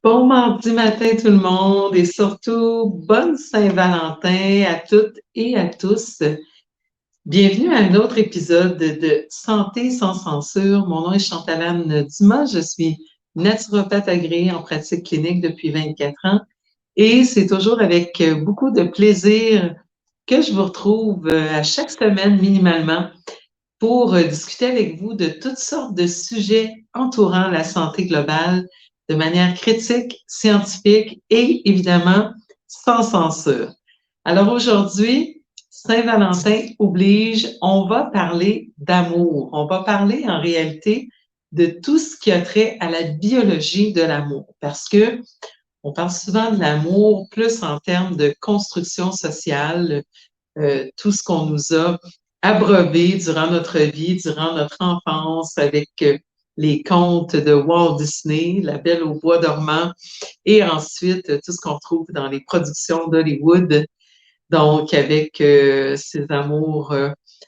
Bon mardi matin tout le monde et surtout bonne Saint-Valentin à toutes et à tous. Bienvenue à un autre épisode de Santé sans censure. Mon nom est Chantal-Anne Dumas, je suis naturopathe agréée en pratique clinique depuis 24 ans et c'est toujours avec beaucoup de plaisir que je vous retrouve à chaque semaine minimalement pour discuter avec vous de toutes sortes de sujets entourant la santé globale de manière critique, scientifique et évidemment sans censure. Alors aujourd'hui, Saint-Valentin oblige, on va parler d'amour. On va parler en réalité de tout ce qui a trait à la biologie de l'amour parce que on parle souvent de l'amour plus en termes de construction sociale, tout ce qu'on nous a abreuvé durant notre vie, durant notre enfance, avec les contes de Walt Disney, La Belle au bois dormant, et ensuite tout ce qu'on trouve dans les productions d'Hollywood, donc avec ces amours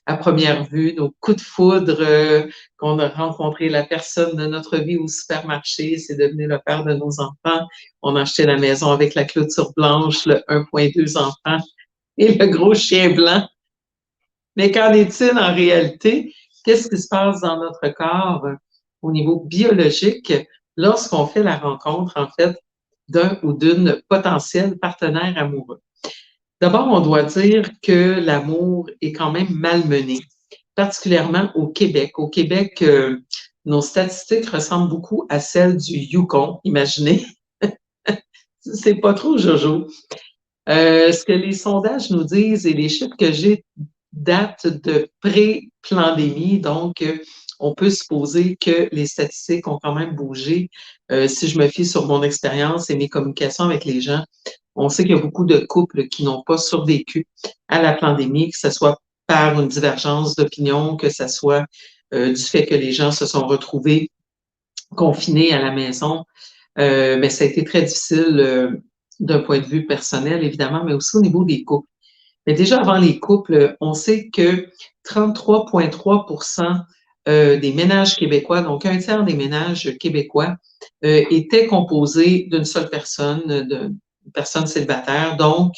à première vue, nos coups de foudre, qu'on a rencontré la personne de notre vie au supermarché, c'est devenu le père de nos enfants. On a acheté la maison avec la clôture blanche, le 1,2 enfants et le gros chien blanc. Mais qu'en est-il en réalité? Qu'est-ce qui se passe dans notre corps au niveau biologique lorsqu'on fait la rencontre, en fait, d'un ou d'une potentielle partenaire amoureux? D'abord, on doit dire que l'amour est quand même malmené, particulièrement au Québec. Au Québec, nos statistiques ressemblent beaucoup à celles du Yukon, imaginez. C'est pas trop jojo. Ce que les sondages nous disent et les chiffres que j'ai datent de pré-pandémie, donc on peut supposer que les statistiques ont quand même bougé. Si je me fie sur mon expérience et mes communications avec les gens, on sait qu'il y a beaucoup de couples qui n'ont pas survécu à la pandémie, que ce soit par une divergence d'opinion, que ce soit du fait que les gens se sont retrouvés confinés à la maison. Mais ça a été très difficile d'un point de vue personnel, évidemment, mais aussi au niveau des couples. Mais déjà, avant les couples, on sait que 33,3 des ménages québécois, donc un tiers des ménages québécois, étaient composés d'une seule personne, d'une personne célibataire. Donc,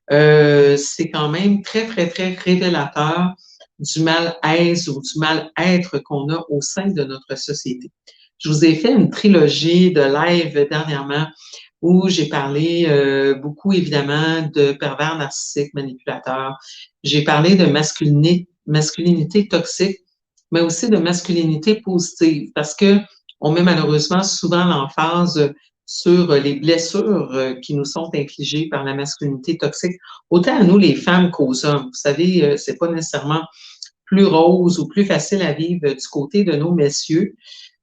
c'est quand même très, très, très révélateur du mal-être ou du mal-être qu'on a au sein de notre société. Je vous ai fait une trilogie de live dernièrement où j'ai parlé beaucoup, évidemment, de pervers narcissiques manipulateurs. J'ai parlé de masculinité toxique, mais aussi de masculinité positive, parce que on met malheureusement souvent l'emphase sur les blessures qui nous sont infligées par la masculinité toxique, autant à nous les femmes qu'aux hommes. Vous savez, c'est pas nécessairement plus rose ou plus facile à vivre du côté de nos messieurs,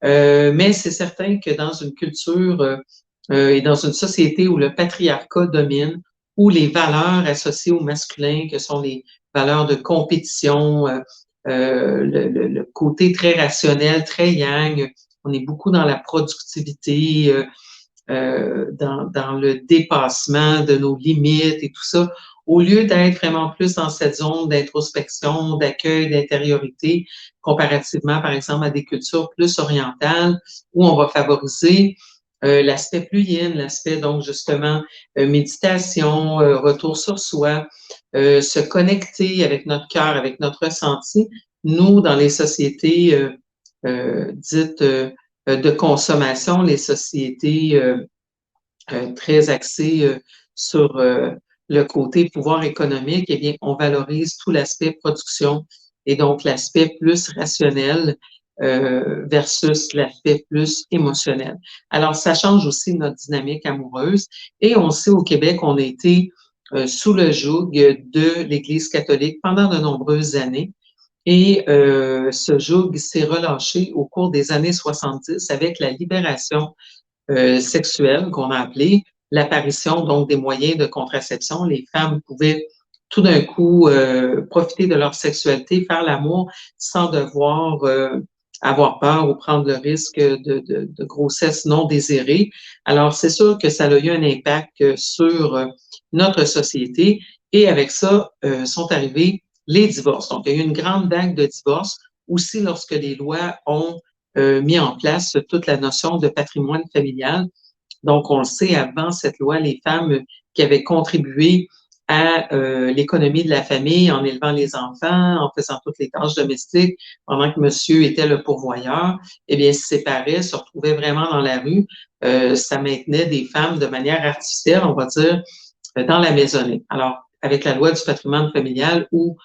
mais c'est certain que dans une culture et dans une société où le patriarcat domine, où les valeurs associées au masculin, que sont les valeurs de compétition, le côté très rationnel, très yang, on est beaucoup dans la productivité, dans le dépassement de nos limites et tout ça, au lieu d'être vraiment plus dans cette zone d'introspection, d'accueil, d'intériorité, comparativement, par exemple, à des cultures plus orientales, où on va favoriser l'aspect plus yin, l'aspect, donc, justement, méditation, retour sur soi, se connecter avec notre cœur, avec notre ressenti. Nous, dans les sociétés dites de consommation, les sociétés très axées sur le côté pouvoir économique, eh bien, on valorise tout l'aspect production et donc l'aspect plus rationnel versus l'aspect plus émotionnel. Alors, ça change aussi notre dynamique amoureuse et on sait au Québec, on a été sous le joug de l'Église catholique pendant de nombreuses années. Et ce joug s'est relâché au cours des années 70 avec la libération sexuelle qu'on a appelée, l'apparition donc des moyens de contraception. Les femmes pouvaient tout d'un coup profiter de leur sexualité, faire l'amour sans devoir avoir peur ou prendre le risque de grossesse non désirée. Alors, c'est sûr que ça a eu un impact sur notre société et avec ça sont arrivés les divorces. Donc, il y a eu une grande vague de divorces aussi lorsque les lois ont mis en place toute la notion de patrimoine familial Donc, on le sait, avant cette loi, les femmes qui avaient contribué à l'économie de la famille en élevant les enfants, en faisant toutes les tâches domestiques, pendant que monsieur était le pourvoyeur, eh bien, se séparaient, se retrouvaient vraiment dans la rue. Ça maintenait des femmes de manière artificielle, on va dire, dans la maisonnée. Alors, avec la loi du patrimoine familial où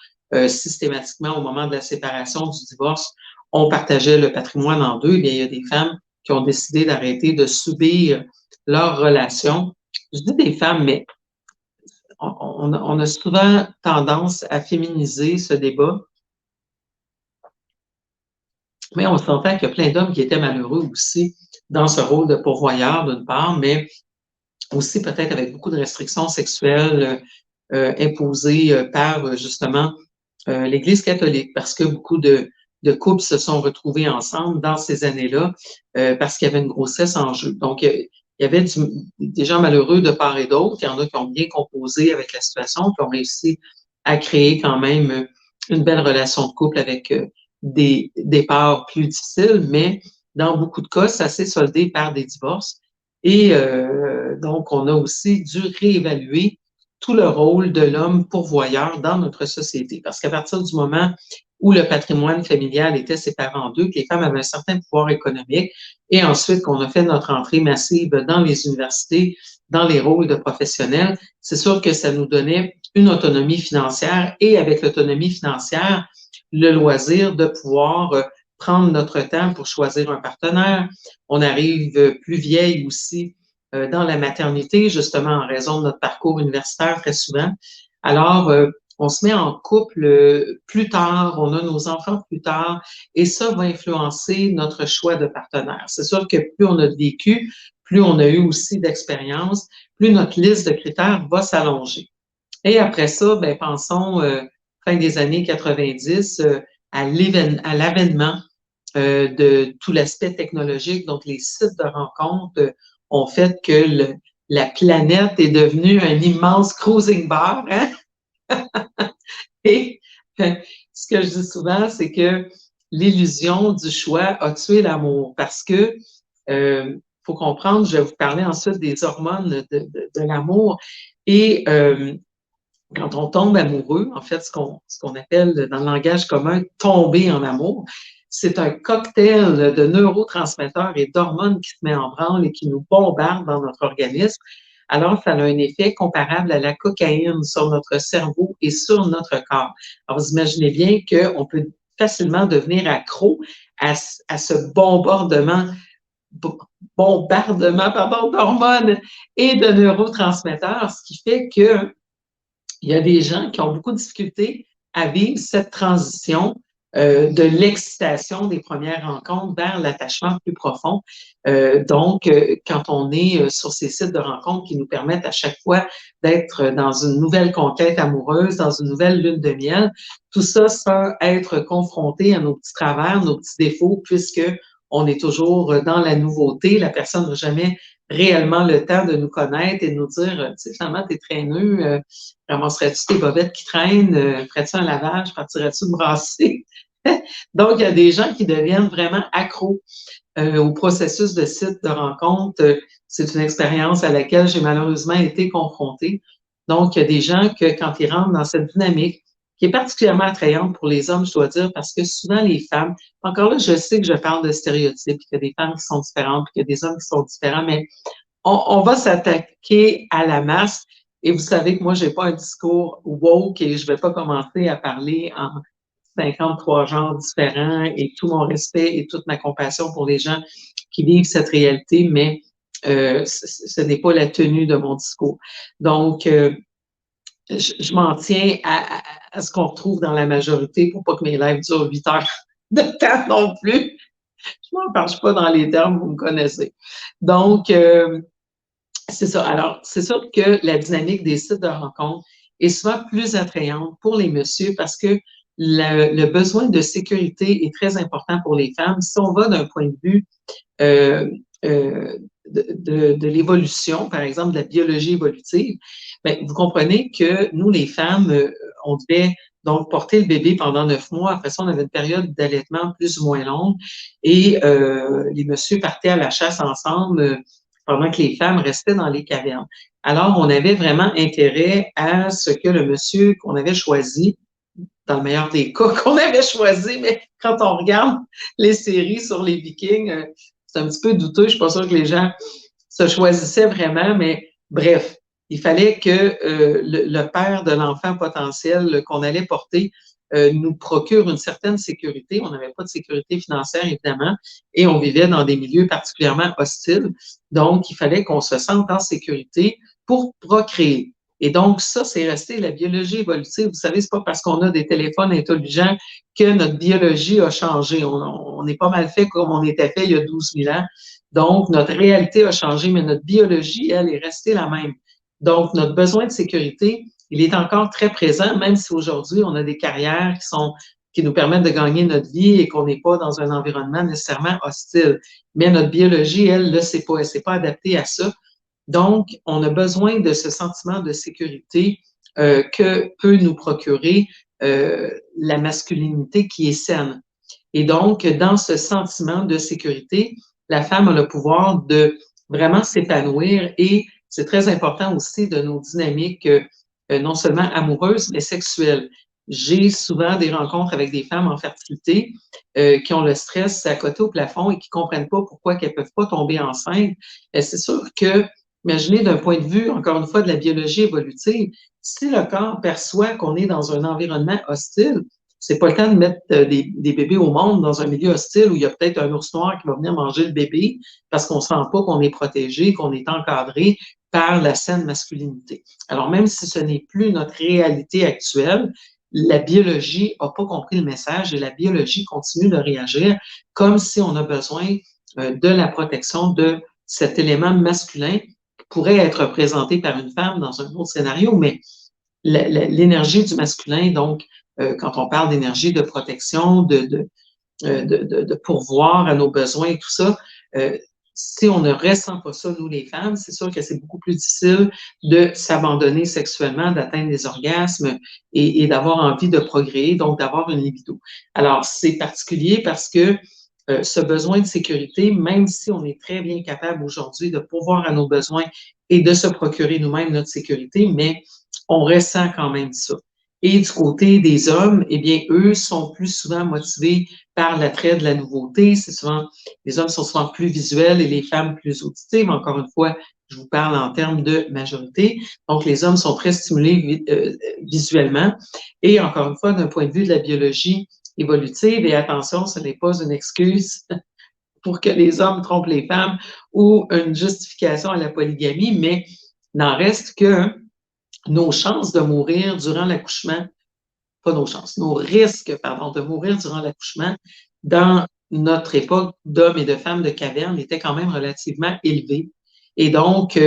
systématiquement, au moment de la séparation, du divorce, on partageait le patrimoine en deux, eh bien, il y a des femmes qui ont décidé d'arrêter de subir leur relation. Je dis des femmes, mais on a souvent tendance à féminiser ce débat, mais on s'entend qu'il y a plein d'hommes qui étaient malheureux aussi dans ce rôle de pourvoyeur, d'une part, mais aussi peut-être avec beaucoup de restrictions sexuelles imposées par justement l'Église catholique, parce que beaucoup de couples se sont retrouvés ensemble dans ces années-là parce qu'il y avait une grossesse en jeu. Donc, il y avait des gens malheureux de part et d'autre. Il y en a qui ont bien composé avec la situation, qui ont réussi à créer quand même une belle relation de couple avec des départs plus difficiles, mais dans beaucoup de cas, ça s'est soldé par des divorces. Et donc, on a aussi dû réévaluer tout le rôle de l'homme pourvoyeur dans notre société. Parce qu'à partir du moment où le patrimoine familial était séparé en deux, que les femmes avaient un certain pouvoir économique, et ensuite qu'on a fait notre entrée massive dans les universités, dans les rôles de professionnels, c'est sûr que ça nous donnait une autonomie financière et avec l'autonomie financière, le loisir de pouvoir prendre notre temps pour choisir un partenaire. On arrive plus vieille aussi dans la maternité, justement en raison de notre parcours universitaire très souvent. Alors, on se met en couple plus tard, on a nos enfants plus tard, et ça va influencer notre choix de partenaire. C'est sûr que plus on a vécu, plus on a eu aussi d'expérience, plus notre liste de critères va s'allonger. Et après ça, ben, pensons fin des années 90 à l'avènement de tout l'aspect technologique. Donc, les sites de rencontres ont fait que la planète est devenue un immense cruising bar. Hein? Et ce que je dis souvent, c'est que l'illusion du choix a tué l'amour parce que faut comprendre, je vais vous parler ensuite des hormones de l'amour. Et quand on tombe amoureux, en fait, ce qu'on appelle dans le langage commun tomber en amour, c'est un cocktail de neurotransmetteurs et d'hormones qui se met en branle et qui nous bombarde dans notre organisme. Alors, ça a un effet comparable à la cocaïne sur notre cerveau et sur notre corps. Alors, vous imaginez bien qu'on peut facilement devenir accro à ce bombardement d'hormones et de neurotransmetteurs, ce qui fait que il y a des gens qui ont beaucoup de difficultés à vivre cette transition de l'excitation des premières rencontres vers l'attachement plus profond. Donc, quand on est sur ces sites de rencontres qui nous permettent à chaque fois d'être dans une nouvelle conquête amoureuse, dans une nouvelle lune de miel, tout ça sans être confronté à nos petits travers, nos petits défauts, puisque on est toujours dans la nouveauté. La personne n'a jamais réellement le temps de nous connaître et de nous dire, tu sais, finalement, t'es traîneux, ramasserais-tu tes bobettes qui traînent, ferais-tu un lavage, partirais-tu te brasser? Donc, il y a des gens qui deviennent vraiment accros au processus de site de rencontre. C'est une expérience à laquelle j'ai malheureusement été confrontée. Donc, il y a des gens que quand ils rentrent dans cette dynamique, qui est particulièrement attrayante pour les hommes, je dois dire, parce que souvent les femmes, encore là, je sais que je parle de stéréotypes, qu'il y a des femmes qui sont différentes, qu'il y a des hommes qui sont différents, mais on va s'attaquer à la masse. Et vous savez que moi, j'ai pas un discours woke et je vais pas commencer à parler en 53 genres différents et tout mon respect et toute ma compassion pour les gens qui vivent cette réalité, mais ce n'est pas la tenue de mon discours. Donc, je m'en tiens à ce qu'on retrouve dans la majorité pour pas que mes lives durent 8 heures de temps non plus. Je m'en parle pas dans les termes, vous me connaissez. Donc, c'est ça. Alors, c'est sûr que la dynamique des sites de rencontres est souvent plus attrayante pour les messieurs parce que le besoin de sécurité est très important pour les femmes. Si on va d'un point de vue euh, euh, de l'évolution, par exemple, de la biologie évolutive, bien, vous comprenez que nous, les femmes, on devait donc porter le bébé pendant 9 mois. Après ça, on avait une période d'allaitement plus ou moins longue et les messieurs partaient à la chasse ensemble pendant que les femmes restaient dans les cavernes. Alors, on avait vraiment intérêt à ce que le monsieur qu'on avait choisi, dans le meilleur des cas qu'on avait choisi, mais quand on regarde les séries sur les Vikings, c'est un petit peu douteux. Je suis pas sûre que les gens se choisissaient vraiment, mais bref, il fallait que le père de l'enfant potentiel qu'on allait porter nous procure une certaine sécurité. On n'avait pas de sécurité financière, évidemment, et on vivait dans des milieux particulièrement hostiles. Donc, il fallait qu'on se sente en sécurité pour procréer. Et donc, ça, c'est resté la biologie évolutive. Vous savez, c'est pas parce qu'on a des téléphones intelligents que notre biologie a changé. On est pas mal fait comme on était fait il y a 12 000 ans. Donc, notre réalité a changé, mais notre biologie, elle, est restée la même. Donc, notre besoin de sécurité, il est encore très présent, même si aujourd'hui, on a des carrières qui nous permettent de gagner notre vie et qu'on n'est pas dans un environnement nécessairement hostile. Mais notre biologie, elle, ne sait pas. Elle ne s'est pas adaptée à ça. Donc, on a besoin de ce sentiment de sécurité que peut nous procurer la masculinité qui est saine. Et donc, dans ce sentiment de sécurité, la femme a le pouvoir de vraiment s'épanouir et c'est très important aussi de nos dynamiques non seulement amoureuses, mais sexuelles. J'ai souvent des rencontres avec des femmes en fertilité qui ont le stress à côté au plafond et qui comprennent pas pourquoi qu'elles peuvent pas tomber enceintes. Et c'est sûr que, imaginez d'un point de vue, encore une fois, de la biologie évolutive, si le corps perçoit qu'on est dans un environnement hostile, c'est pas le temps de mettre des bébés au monde dans un milieu hostile où il y a peut-être un ours noir qui va venir manger le bébé parce qu'on sent pas qu'on est protégé, qu'on est encadré par la saine masculinité. Alors, même si ce n'est plus notre réalité actuelle, la biologie n'a pas compris le message et la biologie continue de réagir comme si on a besoin de la protection de cet élément masculin qui pourrait être représenté par une femme dans un autre scénario, mais l'énergie du masculin, donc, quand on parle d'énergie de protection, de pourvoir à nos besoins et tout ça, si on ne ressent pas ça, nous les femmes, c'est sûr que c'est beaucoup plus difficile de s'abandonner sexuellement, d'atteindre des orgasmes et d'avoir envie de procréer, donc d'avoir une libido. Alors, c'est particulier parce que ce besoin de sécurité, même si on est très bien capable aujourd'hui de pourvoir à nos besoins et de se procurer nous-mêmes notre sécurité, mais on ressent quand même ça. Et du côté des hommes, eh bien, eux sont plus souvent motivés par l'attrait de la nouveauté. C'est souvent, les hommes sont souvent plus visuels et les femmes plus auditives. Encore une fois, je vous parle en termes de majorité. Donc, les hommes sont très stimulés visuellement. Et encore une fois, d'un point de vue de la biologie évolutive, et attention, ce n'est pas une excuse pour que les hommes trompent les femmes ou une justification à la polygamie, mais n'en reste que nos chances de mourir durant l'accouchement, pas nos chances, nos risques, pardon, de mourir durant l'accouchement dans notre époque d'hommes et de femmes de caverne étaient quand même relativement élevés. Et donc,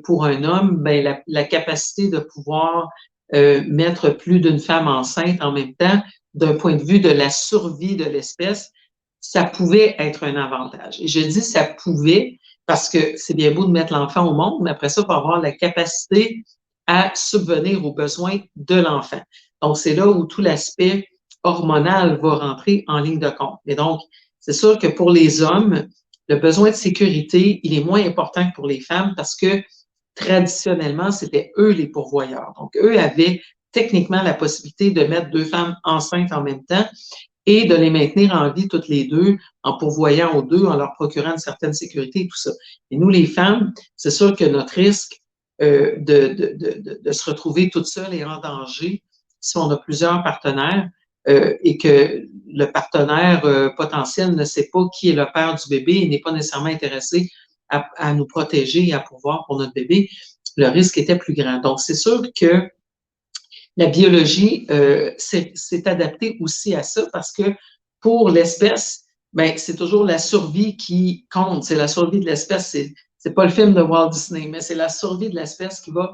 pour un homme, ben, la capacité de pouvoir mettre plus d'une femme enceinte en même temps, d'un point de vue de la survie de l'espèce, ça pouvait être un avantage. Et je dis ça pouvait parce que c'est bien beau de mettre l'enfant au monde, mais après ça, il faut avoir la capacité à subvenir aux besoins de l'enfant. Donc, c'est là où tout l'aspect hormonal va rentrer en ligne de compte. Et donc, c'est sûr que pour les hommes, le besoin de sécurité, il est moins important que pour les femmes parce que traditionnellement, c'était eux les pourvoyeurs. Donc, eux avaient techniquement la possibilité de mettre deux femmes enceintes en même temps et de les maintenir en vie toutes les deux en pourvoyant aux deux, en leur procurant une certaine sécurité et tout ça. Et nous, les femmes, c'est sûr que notre risque de se retrouver toute seule et en danger si on a plusieurs partenaires et que le partenaire potentiel ne sait pas qui est le père du bébé et n'est pas nécessairement intéressé à nous protéger et à pourvoir pour notre bébé, le risque était plus grand. Donc, c'est sûr que la biologie s'est adaptée aussi à ça parce que pour l'espèce, ben, c'est toujours la survie qui compte. C'est la survie de l'espèce. C'est pas le film de Walt Disney, mais c'est la survie de l'espèce qui va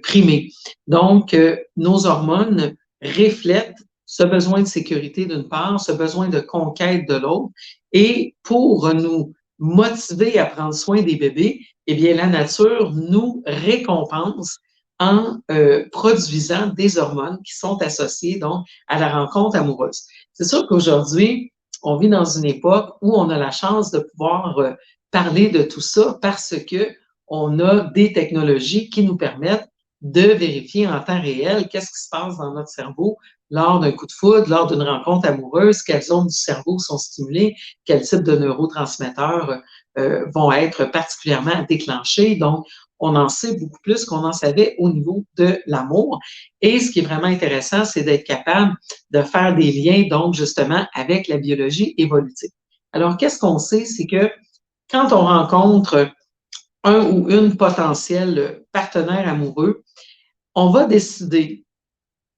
primer. Donc, nos hormones reflètent ce besoin de sécurité d'une part, ce besoin de conquête de l'autre. Et pour nous motiver à prendre soin des bébés, eh bien, la nature nous récompense en produisant des hormones qui sont associées donc à la rencontre amoureuse. C'est sûr qu'aujourd'hui, on vit dans une époque où on a la chance de pouvoir parler de tout ça parce que on a des technologies qui nous permettent de vérifier en temps réel qu'est-ce qui se passe dans notre cerveau lors d'un coup de foudre, lors d'une rencontre amoureuse, quelles zones du cerveau sont stimulées, quel type de neurotransmetteurs vont être particulièrement déclenchés. Donc, on en sait beaucoup plus qu'on en savait au niveau de l'amour. Et ce qui est vraiment intéressant, c'est d'être capable de faire des liens, donc, justement, avec la biologie évolutive. Alors, qu'est-ce qu'on sait? C'est que quand on rencontre un ou une potentielle partenaire amoureux, on va décider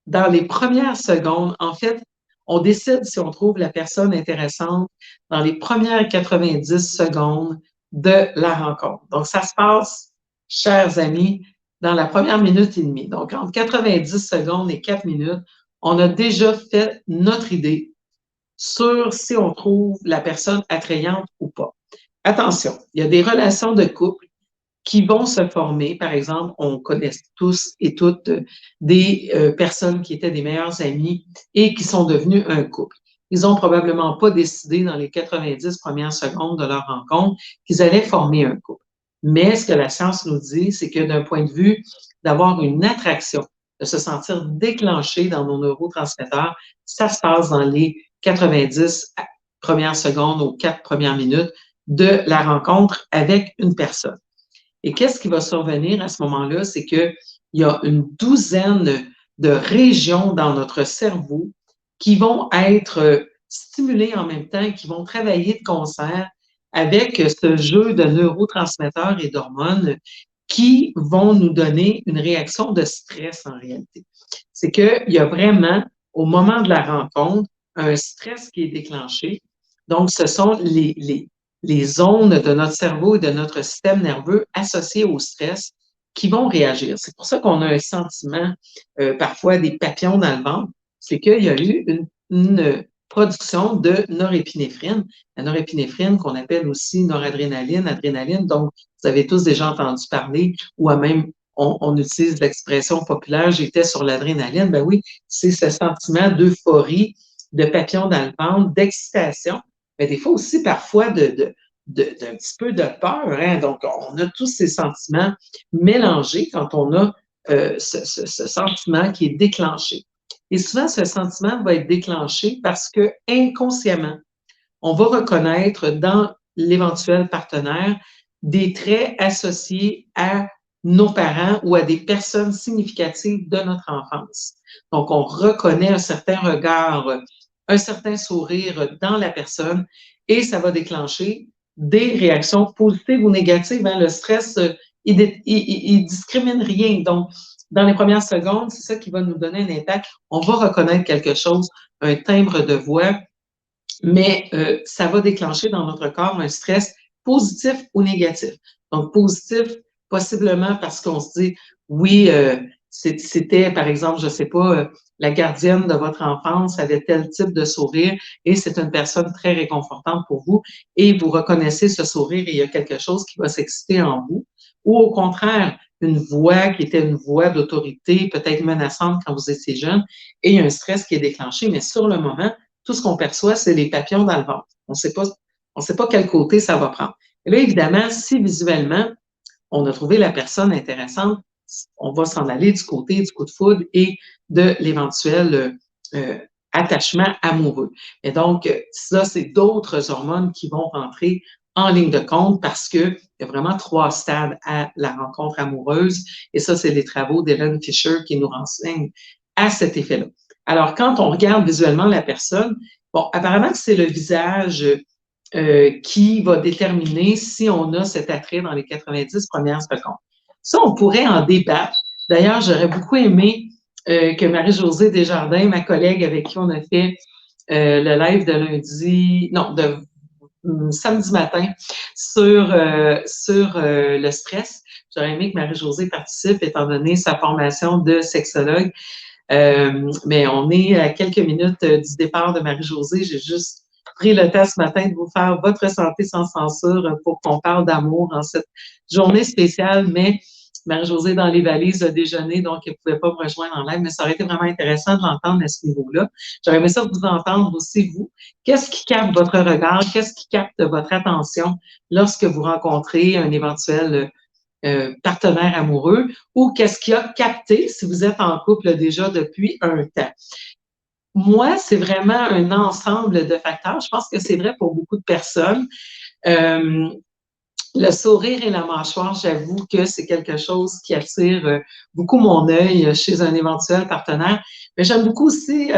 dans les premières secondes, en fait, on décide si on trouve la personne intéressante dans les premières 90 secondes de la rencontre. Donc, ça se passe, chers amis, dans la première minute et demie. Donc, entre 90 secondes et 4 minutes, on a déjà fait notre idée sur si on trouve la personne attrayante ou pas. Attention, il y a des relations de couple qui vont se former. Par exemple, on connaît tous et toutes des personnes qui étaient des meilleurs amis et qui sont devenus un couple. Ils ont probablement pas décidé dans les 90 premières secondes de leur rencontre qu'ils allaient former un couple. Mais ce que la science nous dit, c'est que d'un point de vue d'avoir une attraction, de se sentir déclenché dans nos neurotransmetteurs, ça se passe dans les 90 premières secondes aux 4 premières minutes de la rencontre avec une personne. Et qu'est-ce qui va survenir à ce moment-là? C'est qu'il y a une douzaine de régions dans notre cerveau qui vont être stimulées en même temps, qui vont travailler de concert avec ce jeu de neurotransmetteurs et d'hormones qui vont nous donner une réaction de stress en réalité. C'est qu'il y a vraiment, au moment de la rencontre, un stress qui est déclenché. Donc, ce sont les zones de notre cerveau et de notre système nerveux associées au stress qui vont réagir. C'est pour ça qu'on a un sentiment, parfois des papillons dans le ventre, c'est qu'il y a eu une production de norépinéphrine, la norépinéphrine qu'on appelle aussi noradrénaline, adrénaline. Donc, vous avez tous déjà entendu parler, ou à même on utilise l'expression populaire, j'étais sur l'adrénaline. Ben oui, c'est ce sentiment d'euphorie, de papillon dans le ventre, d'excitation, mais des fois aussi parfois d'un petit peu de peur. Hein? Donc, on a tous ces sentiments mélangés quand on a ce sentiment qui est déclenché. Et souvent, ce sentiment va être déclenché parce que inconsciemment, on va reconnaître dans l'éventuel partenaire des traits associés à nos parents ou à des personnes significatives de notre enfance. Donc, on reconnaît un certain regard, un certain sourire dans la personne et ça va déclencher des réactions positives ou négatives. Hein. Le stress, il discrimine rien. Donc, dans les premières secondes, c'est ça qui va nous donner un impact. On va reconnaître quelque chose, un timbre de voix, mais ça va déclencher dans notre corps un stress positif ou négatif. Donc, positif, possiblement parce qu'on se dit, oui, c'était, par exemple, je ne sais pas, la gardienne de votre enfance avait tel type de sourire et c'est une personne très réconfortante pour vous et vous reconnaissez ce sourire et il y a quelque chose qui va s'exciter en vous. Ou au contraire, une voix qui était une voix d'autorité, peut-être menaçante quand vous étiez jeune, et il y a un stress qui est déclenché, mais sur le moment, tout ce qu'on perçoit, c'est les papillons dans le ventre. On ne sait pas quel côté ça va prendre. Et là, évidemment, si visuellement, on a trouvé la personne intéressante, on va s'en aller du côté du coup de foudre et de l'éventuel attachement amoureux. Et donc, ça, c'est d'autres hormones qui vont rentrer en ligne de compte parce qu'il y a vraiment 3 stades à la rencontre amoureuse. Et ça, c'est les travaux d'Helen Fisher qui nous renseignent à cet effet-là. Alors, quand on regarde visuellement la personne, bon, apparemment que c'est le visage qui va déterminer si on a cet attrait dans les 90 premières secondes. Ça, on pourrait en débattre. D'ailleurs, j'aurais beaucoup aimé que Marie-Josée Desjardins, ma collègue avec qui on a fait le live de lundi, non, de samedi matin sur le stress. J'aurais aimé que Marie-Josée participe étant donné sa formation de sexologue. Mais on est à quelques minutes du départ de Marie-Josée. J'ai juste pris le temps ce matin de vous faire votre santé sans censure pour qu'on parle d'amour en cette journée spéciale. Mais Marie-Josée dans les valises a déjeuné, donc elle ne pouvait pas me rejoindre en live, mais ça aurait été vraiment intéressant de l'entendre à ce niveau-là. J'aurais aimé ça vous entendre aussi, vous. Qu'est-ce qui capte votre regard? Qu'est-ce qui capte votre attention lorsque vous rencontrez un éventuel partenaire amoureux, ou qu'est-ce qui a capté si vous êtes en couple déjà depuis un temps? Moi, c'est vraiment un ensemble de facteurs. Je pense que c'est vrai pour beaucoup de personnes. Le sourire et la mâchoire, j'avoue que c'est quelque chose qui attire beaucoup mon œil chez un éventuel partenaire. Mais j'aime beaucoup aussi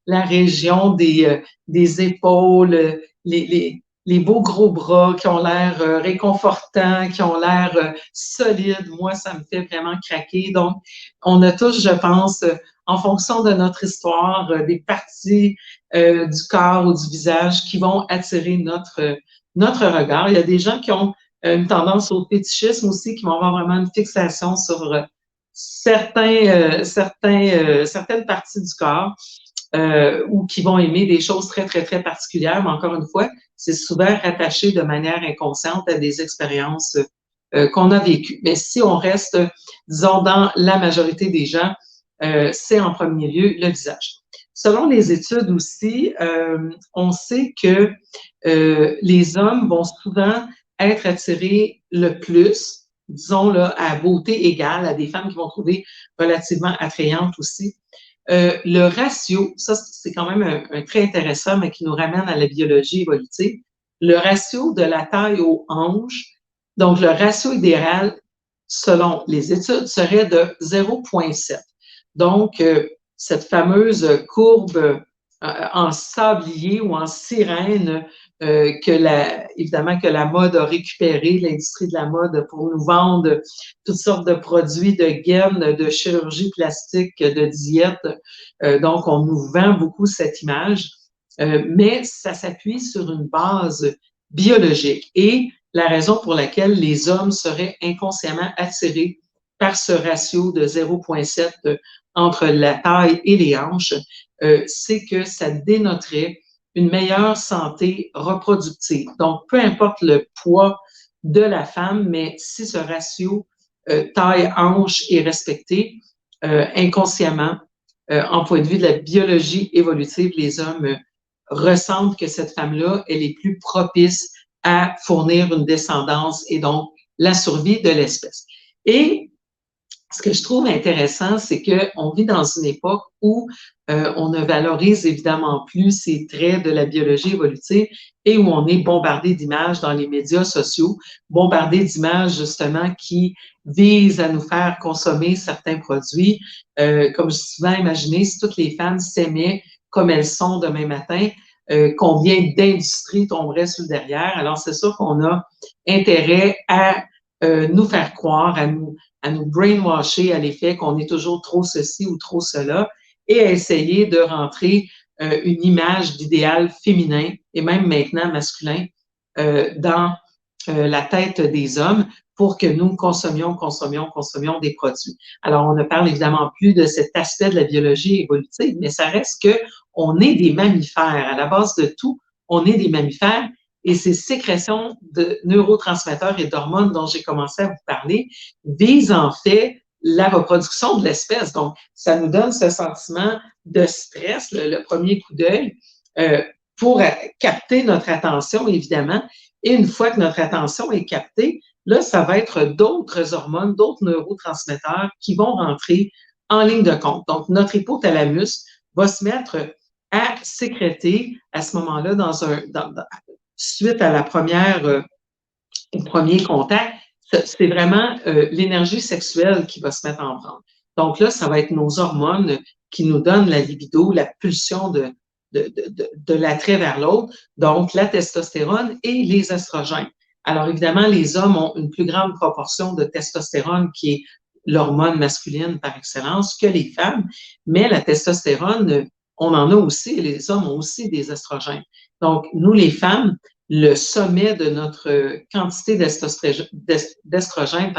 la région des épaules, les beaux gros bras qui ont l'air réconfortants, qui ont l'air solides. Moi, ça me fait vraiment craquer. Donc, on a tous, je pense, en fonction de notre histoire, des parties du corps ou du visage qui vont attirer notre regard. Il y a des gens qui ont une tendance au fétichisme aussi, qui vont avoir vraiment une fixation sur certaines parties du corps ou qui vont aimer des choses très, très, très particulières. Mais encore une fois, c'est souvent rattaché de manière inconsciente à des expériences qu'on a vécues. Mais si on reste, disons, dans la majorité des gens, c'est en premier lieu le visage. Selon les études aussi, on sait que les hommes vont souvent être attirés le plus, disons, là, à beauté égale, à des femmes qui vont trouver relativement attrayantes aussi. Le ratio, ça c'est quand même un trait intéressant, mais qui nous ramène à la biologie évolutive. Le ratio de la taille aux hanches, donc le ratio idéal, selon les études, serait de 0,7. Donc, cette fameuse courbe en sablier ou en sirène évidemment que la mode a récupéré, l'industrie de la mode, pour nous vendre toutes sortes de produits de gaines, de chirurgie plastique, de diète. Donc, on nous vend beaucoup cette image, mais ça s'appuie sur une base biologique. Et la raison pour laquelle les hommes seraient inconsciemment attirés par ce ratio de 0,7 entre la taille et les hanches, c'est que ça dénoterait une meilleure santé reproductive. Donc, peu importe le poids de la femme, mais si ce ratio taille-hanche est respecté, inconsciemment, en point de vue de la biologie évolutive, les hommes ressentent que cette femme-là, elle est plus propice à fournir une descendance et donc la survie de l'espèce. Et ce que je trouve intéressant, c'est qu'on vit dans une époque où on ne valorise évidemment plus ces traits de la biologie évolutive et où on est bombardé d'images dans les médias sociaux, bombardé d'images justement qui visent à nous faire consommer certains produits. Comme je dis souvent, imaginez si toutes les femmes s'aimaient comme elles sont demain matin, combien d'industries tomberaient sur le derrière. Alors, c'est sûr qu'on a intérêt à nous faire croire, à nous brainwasher à l'effet qu'on est toujours trop ceci ou trop cela et à essayer de rentrer une image d'idéal féminin et même maintenant masculin dans la tête des hommes pour que nous consommions des produits. Alors, on ne parle évidemment plus de cet aspect de la biologie évolutive, mais ça reste que on est des mammifères. À la base de tout, on est des mammifères et ces sécrétions de neurotransmetteurs et d'hormones dont j'ai commencé à vous parler visent en fait la reproduction de l'espèce. Donc, ça nous donne ce sentiment de stress, le premier coup d'œil, pour capter notre attention, évidemment. Et une fois que notre attention est captée, là, ça va être d'autres hormones, d'autres neurotransmetteurs qui vont rentrer en ligne de compte. Donc, notre hypothalamus va se mettre à sécréter à ce moment-là suite à au premier contact, c'est vraiment l'énergie sexuelle qui va se mettre en branle. Donc là, ça va être nos hormones qui nous donnent la libido, la pulsion de l'attrait vers l'autre, donc la testostérone et les estrogènes. Alors évidemment, les hommes ont une plus grande proportion de testostérone qui est l'hormone masculine par excellence que les femmes, mais la testostérone, on en a aussi, et les hommes ont aussi des estrogènes. Donc, nous, les femmes, le sommet de notre quantité d'estrogène,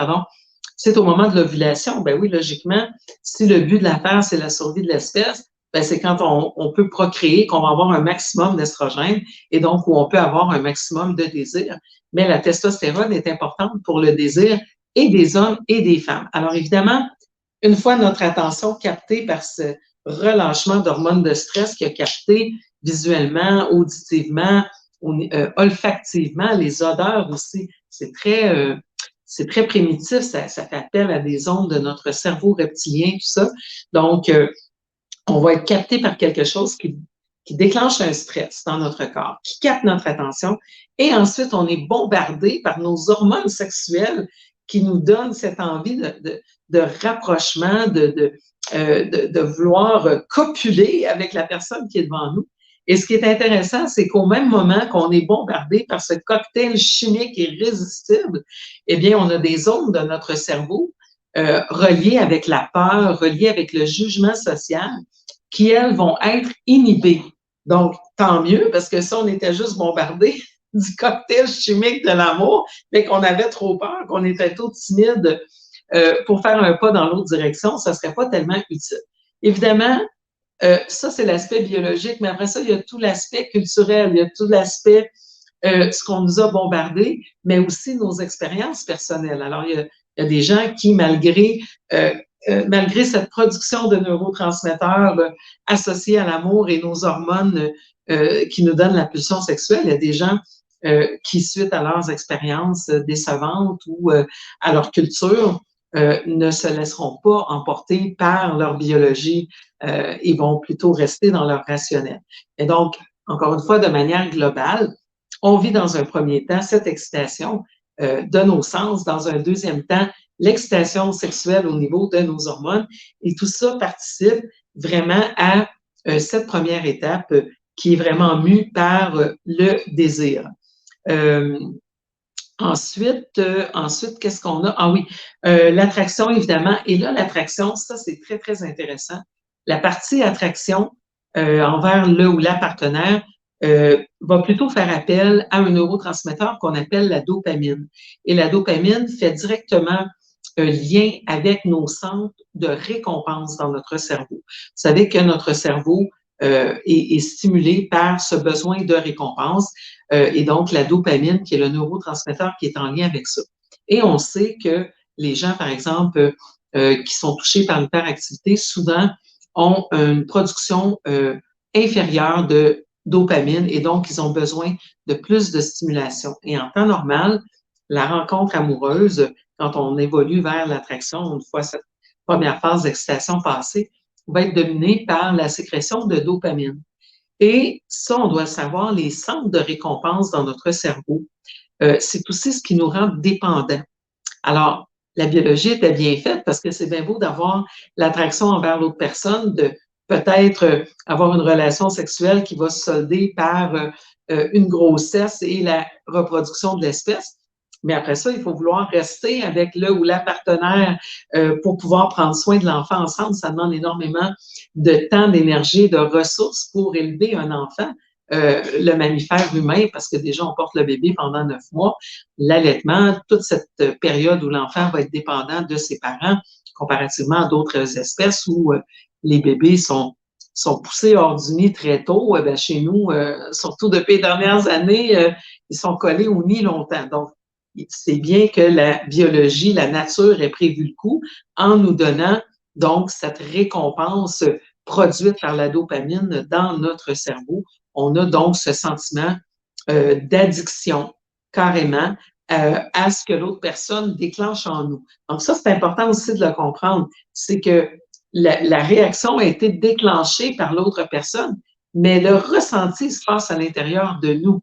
c'est au moment de l'ovulation. Ben oui, logiquement, si le but de l'affaire, c'est la survie de l'espèce, ben c'est quand on peut procréer qu'on va avoir un maximum d'estrogène et donc où on peut avoir un maximum de désir. Mais la testostérone est importante pour le désir et des hommes et des femmes. Alors évidemment, une fois notre attention captée par ce relâchement d'hormones de stress qui a capté visuellement, auditivement, olfactivement, les odeurs aussi, c'est très primitif, ça fait appel à des ondes de notre cerveau reptilien, tout ça. Donc, on va être capté par quelque chose qui déclenche un stress dans notre corps, qui capte notre attention, et ensuite on est bombardé par nos hormones sexuelles qui nous donnent cette envie de rapprochement, de vouloir copuler avec la personne qui est devant nous. Et ce qui est intéressant, c'est qu'au même moment qu'on est bombardé par ce cocktail chimique irrésistible, eh bien, on a des ondes de notre cerveau reliées avec la peur, reliées avec le jugement social, qui, elles, vont être inhibées. Donc, tant mieux, parce que si on était juste bombardé du cocktail chimique de l'amour, mais qu'on avait trop peur, qu'on était trop timide pour faire un pas dans l'autre direction, ça ne serait pas tellement utile. Évidemment, ça, c'est l'aspect biologique, mais après ça, il y a tout l'aspect culturel, il y a tout l'aspect, ce qu'on nous a bombardé, mais aussi nos expériences personnelles. Alors, il y a des gens qui, malgré cette production de neurotransmetteurs associés à l'amour et nos hormones qui nous donnent la pulsion sexuelle, il y a des gens qui, suite à leurs expériences décevantes ou à leur culture, ne se laisseront pas emporter par leur biologie et vont plutôt rester dans leur rationnel. Et donc, encore une fois, de manière globale, on vit dans un premier temps cette excitation de nos sens, dans un deuxième temps, l'excitation sexuelle au niveau de nos hormones, et tout ça participe vraiment à cette première étape qui est vraiment mue par le désir. Ensuite, qu'est-ce qu'on a? Ah oui, l'attraction, évidemment. Et là, l'attraction, ça, c'est très, très intéressant. La partie attraction envers le ou la partenaire va plutôt faire appel à un neurotransmetteur qu'on appelle la dopamine. Et la dopamine fait directement lien avec nos centres de récompense dans notre cerveau. Vous savez que notre cerveau est stimulé par ce besoin de récompense et donc la dopamine, qui est le neurotransmetteur qui est en lien avec ça. Et on sait que les gens, par exemple, qui sont touchés par l'hyperactivité, souvent ont une production inférieure de dopamine et donc ils ont besoin de plus de stimulation. Et en temps normal, la rencontre amoureuse, quand on évolue vers l'attraction, une fois cette première phase d'excitation passée, va être dominée par la sécrétion de dopamine. Et ça, on doit savoir, les centres de récompense dans notre cerveau, c'est aussi ce qui nous rend dépendants. Alors, la biologie était bien faite parce que c'est bien beau d'avoir l'attraction envers l'autre personne, de peut-être avoir une relation sexuelle qui va se solder par une grossesse et la reproduction de l'espèce. Mais après ça, il faut vouloir rester avec le ou la partenaire pour pouvoir prendre soin de l'enfant ensemble. Ça demande énormément de temps, d'énergie, de ressources pour élever un enfant. Le mammifère humain, parce que déjà on porte le bébé pendant 9 mois, l'allaitement, toute cette période où l'enfant va être dépendant de ses parents, comparativement à d'autres espèces où les bébés sont poussés hors du nid très tôt. Ben, chez nous, surtout depuis les dernières années, ils sont collés au nid longtemps. Donc, c'est bien que la biologie, la nature ait prévu le coup en nous donnant donc cette récompense produite par la dopamine dans notre cerveau. On a donc ce sentiment d'addiction carrément à ce que l'autre personne déclenche en nous. Donc ça, c'est important aussi de le comprendre. C'est que la réaction a été déclenchée par l'autre personne, mais le ressenti se passe à l'intérieur de nous.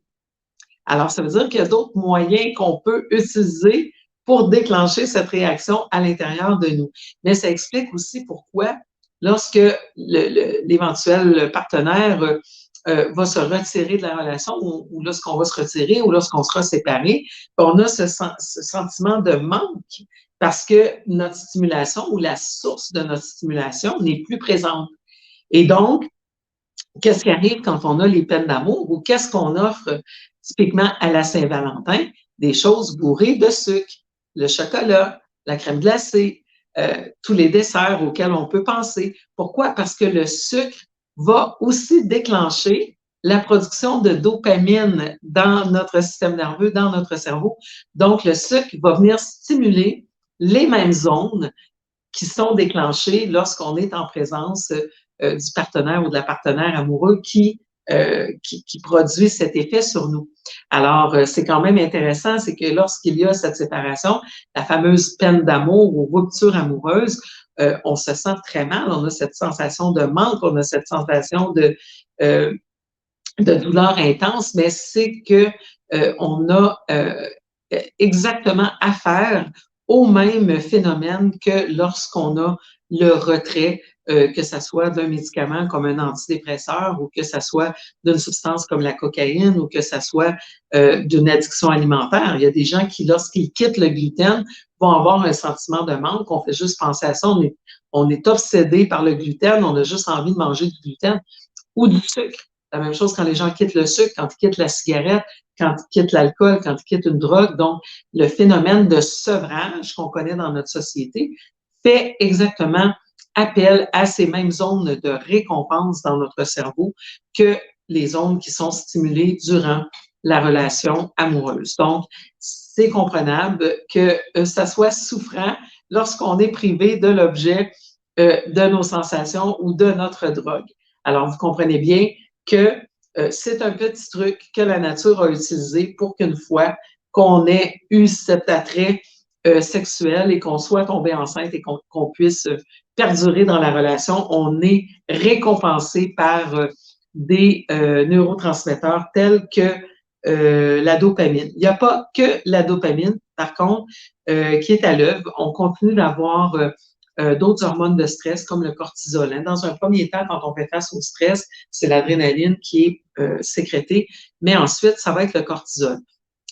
Alors, ça veut dire qu'il y a d'autres moyens qu'on peut utiliser pour déclencher cette réaction à l'intérieur de nous. Mais ça explique aussi pourquoi, lorsque l'éventuel partenaire va se retirer de la relation ou lorsqu'on va se retirer ou lorsqu'on sera séparé, on a ce sentiment de manque parce que notre stimulation ou la source de notre stimulation n'est plus présente. Et donc, qu'est-ce qui arrive quand on a les peines d'amour ou qu'est-ce qu'on offre typiquement à la Saint-Valentin? Des choses bourrées de sucre, le chocolat, la crème glacée, tous les desserts auxquels on peut penser. Pourquoi? Parce que le sucre va aussi déclencher la production de dopamine dans notre système nerveux, dans notre cerveau. Donc, le sucre va venir stimuler les mêmes zones qui sont déclenchées lorsqu'on est en présence du partenaire ou de la partenaire amoureux qui produit cet effet sur nous. Alors, c'est quand même intéressant, c'est que lorsqu'il y a cette séparation, la fameuse peine d'amour ou rupture amoureuse, on se sent très mal, on a cette sensation de manque, on a cette sensation de douleur intense, mais c'est que on a exactement affaire au même phénomène que lorsqu'on a le retrait, que ça soit d'un médicament comme un antidépresseur ou que ça soit d'une substance comme la cocaïne ou que ça soit d'une addiction alimentaire. Il y a des gens qui, lorsqu'ils quittent le gluten, vont avoir un sentiment de manque. On fait juste penser à ça. On est obsédé par le gluten. On a juste envie de manger du gluten ou du sucre. La même chose quand les gens quittent le sucre, quand ils quittent la cigarette, quand ils quittent l'alcool, quand ils quittent une drogue. Donc, le phénomène de sevrage qu'on connaît dans notre société fait exactement appel à ces mêmes zones de récompense dans notre cerveau que les zones qui sont stimulées durant la relation amoureuse. Donc, c'est comprenable que ça soit souffrant lorsqu'on est privé de l'objet de nos sensations ou de notre drogue. Alors, vous comprenez bien que c'est un petit truc que la nature a utilisé pour qu'une fois qu'on ait eu cet attrait sexuel et qu'on soit tombé enceinte et qu'on puisse perdurer dans la relation, on est récompensé par des neurotransmetteurs tels que la dopamine. Il n'y a pas que la dopamine, par contre, qui est à l'œuvre. On continue d'avoir d'autres hormones de stress comme le cortisol. Hein. Dans un premier temps, quand on fait face au stress, c'est l'adrénaline qui est sécrétée, mais ensuite, ça va être le cortisol.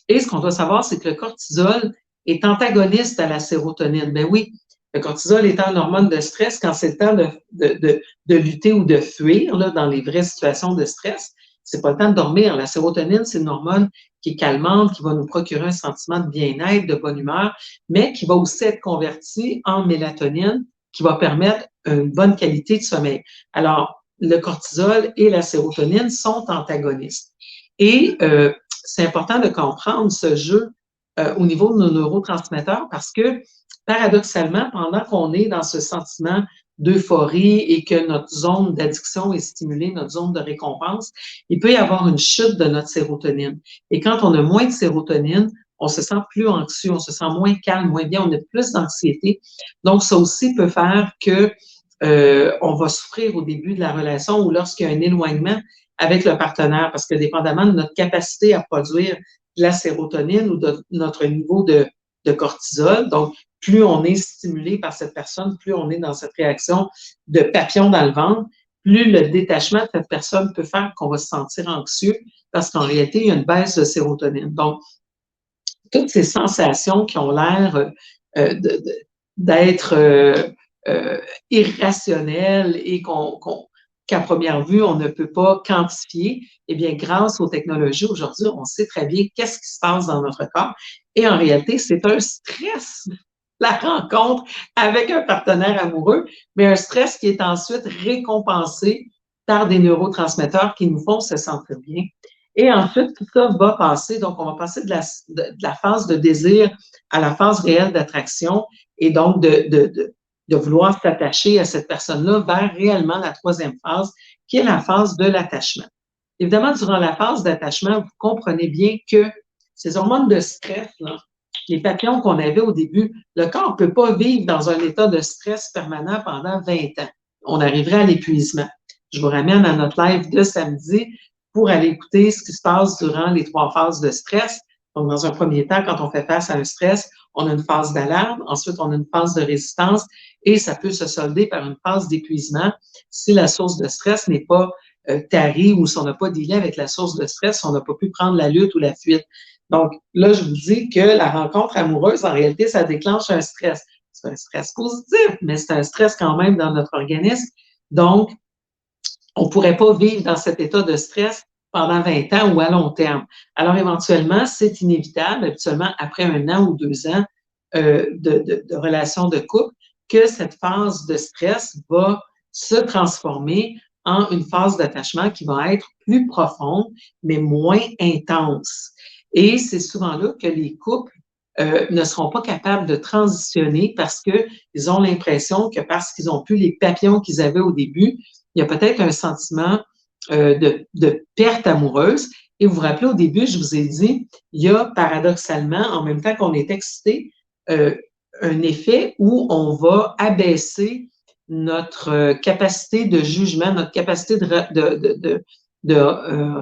Et ce qu'on doit savoir, c'est que le cortisol est antagoniste à la sérotonine. Ben oui, le cortisol étant une hormone de stress, quand c'est le temps de lutter ou de fuir là, dans les vraies situations de stress, c'est pas le temps de dormir. La sérotonine, c'est une hormone qui est calmante, qui va nous procurer un sentiment de bien-être, de bonne humeur, mais qui va aussi être convertie en mélatonine, qui va permettre une bonne qualité de sommeil. Alors, le cortisol et la sérotonine sont antagonistes. Et c'est important de comprendre ce jeu au niveau de nos neurotransmetteurs parce que, paradoxalement, pendant qu'on est dans ce sentiment d'euphorie et que notre zone d'addiction est stimulée, notre zone de récompense, il peut y avoir une chute de notre sérotonine. Et quand on a moins de sérotonine, on se sent plus anxieux, on se sent moins calme, moins bien, on a plus d'anxiété. Donc, ça aussi peut faire que on va souffrir au début de la relation ou lorsqu'il y a un éloignement avec le partenaire, parce que dépendamment de notre capacité à produire de la sérotonine ou de notre niveau de cortisol, donc plus on est stimulé par cette personne, plus on est dans cette réaction de papillon dans le ventre, plus le détachement de cette personne peut faire qu'on va se sentir anxieux parce qu'en réalité, il y a une baisse de sérotonine. Donc, toutes ces sensations qui ont l'air d'être irrationnelles et qu'à première vue, on ne peut pas quantifier, eh bien, grâce aux technologies aujourd'hui, on sait très bien qu'est-ce qui se passe dans notre corps. Et en réalité, c'est un stress, la rencontre avec un partenaire amoureux, mais un stress qui est ensuite récompensé par des neurotransmetteurs qui nous font se sentir bien. Et ensuite, tout ça va passer, donc on va passer de la phase de désir à la phase réelle d'attraction et donc de vouloir s'attacher à cette personne-là vers réellement la troisième phase, qui est la phase de l'attachement. Évidemment, durant la phase d'attachement, vous comprenez bien que ces hormones de stress, là, les papillons qu'on avait au début, le corps ne peut pas vivre dans un état de stress permanent pendant 20 ans. On arriverait à l'épuisement. Je vous ramène à notre live de samedi pour aller écouter ce qui se passe durant les 3 phases de stress. Donc, dans un premier temps, quand on fait face à un stress, on a une phase d'alarme, ensuite on a une phase de résistance et ça peut se solder par une phase d'épuisement si la source de stress n'est pas tarie ou si on n'a pas dealé avec la source de stress, si on n'a pas pu prendre la lutte ou la fuite. Donc, là, je vous dis que la rencontre amoureuse, en réalité, ça déclenche un stress. C'est un stress positif, mais c'est un stress quand même dans notre organisme. Donc, on ne pourrait pas vivre dans cet état de stress pendant 20 ans ou à long terme. Alors, éventuellement, c'est inévitable, habituellement après 1 an ou 2 ans de relation de couple, que cette phase de stress va se transformer en une phase d'attachement qui va être plus profonde, mais moins intense. Et c'est souvent là que les couples ne seront pas capables de transitionner parce qu'ils ont l'impression que parce qu'ils n'ont plus les papillons qu'ils avaient au début, il y a peut-être un sentiment de perte amoureuse. Et vous vous rappelez, au début, je vous ai dit, il y a paradoxalement, en même temps qu'on est excité, un effet où on va abaisser notre capacité de jugement, notre capacité de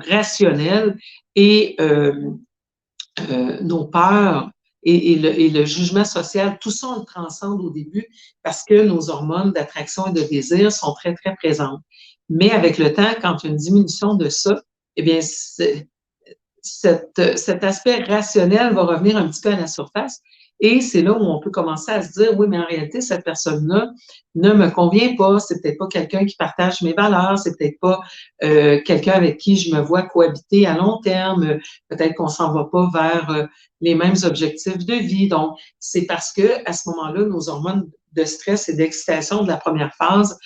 rationnel et nos peurs et le jugement social, tout ça, on le transcende au début parce que nos hormones d'attraction et de désir sont très, très présentes. Mais avec le temps, quand il y a une diminution de ça, eh bien, cet aspect rationnel va revenir un petit peu à la surface. Et c'est là où on peut commencer à se dire, oui, mais en réalité, cette personne-là ne me convient pas. C'est peut-être pas quelqu'un qui partage mes valeurs. C'est peut-être pas quelqu'un avec qui je me vois cohabiter à long terme. Peut-être qu'on s'en va pas vers les mêmes objectifs de vie. Donc, c'est parce que à ce moment-là, nos hormones de stress et d'excitation de la première phase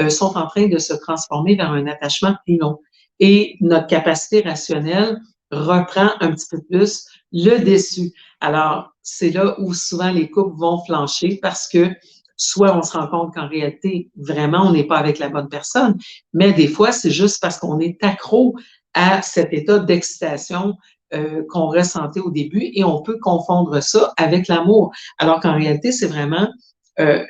sont en train de se transformer vers un attachement plus long. Et notre capacité rationnelle reprend un petit peu plus le dessus. Alors, c'est là où souvent les couples vont flancher parce que soit on se rend compte qu'en réalité, vraiment, on n'est pas avec la bonne personne, mais des fois, c'est juste parce qu'on est accro à cet état d'excitation qu'on ressentait au début et on peut confondre ça avec l'amour. Alors qu'en réalité, c'est vraiment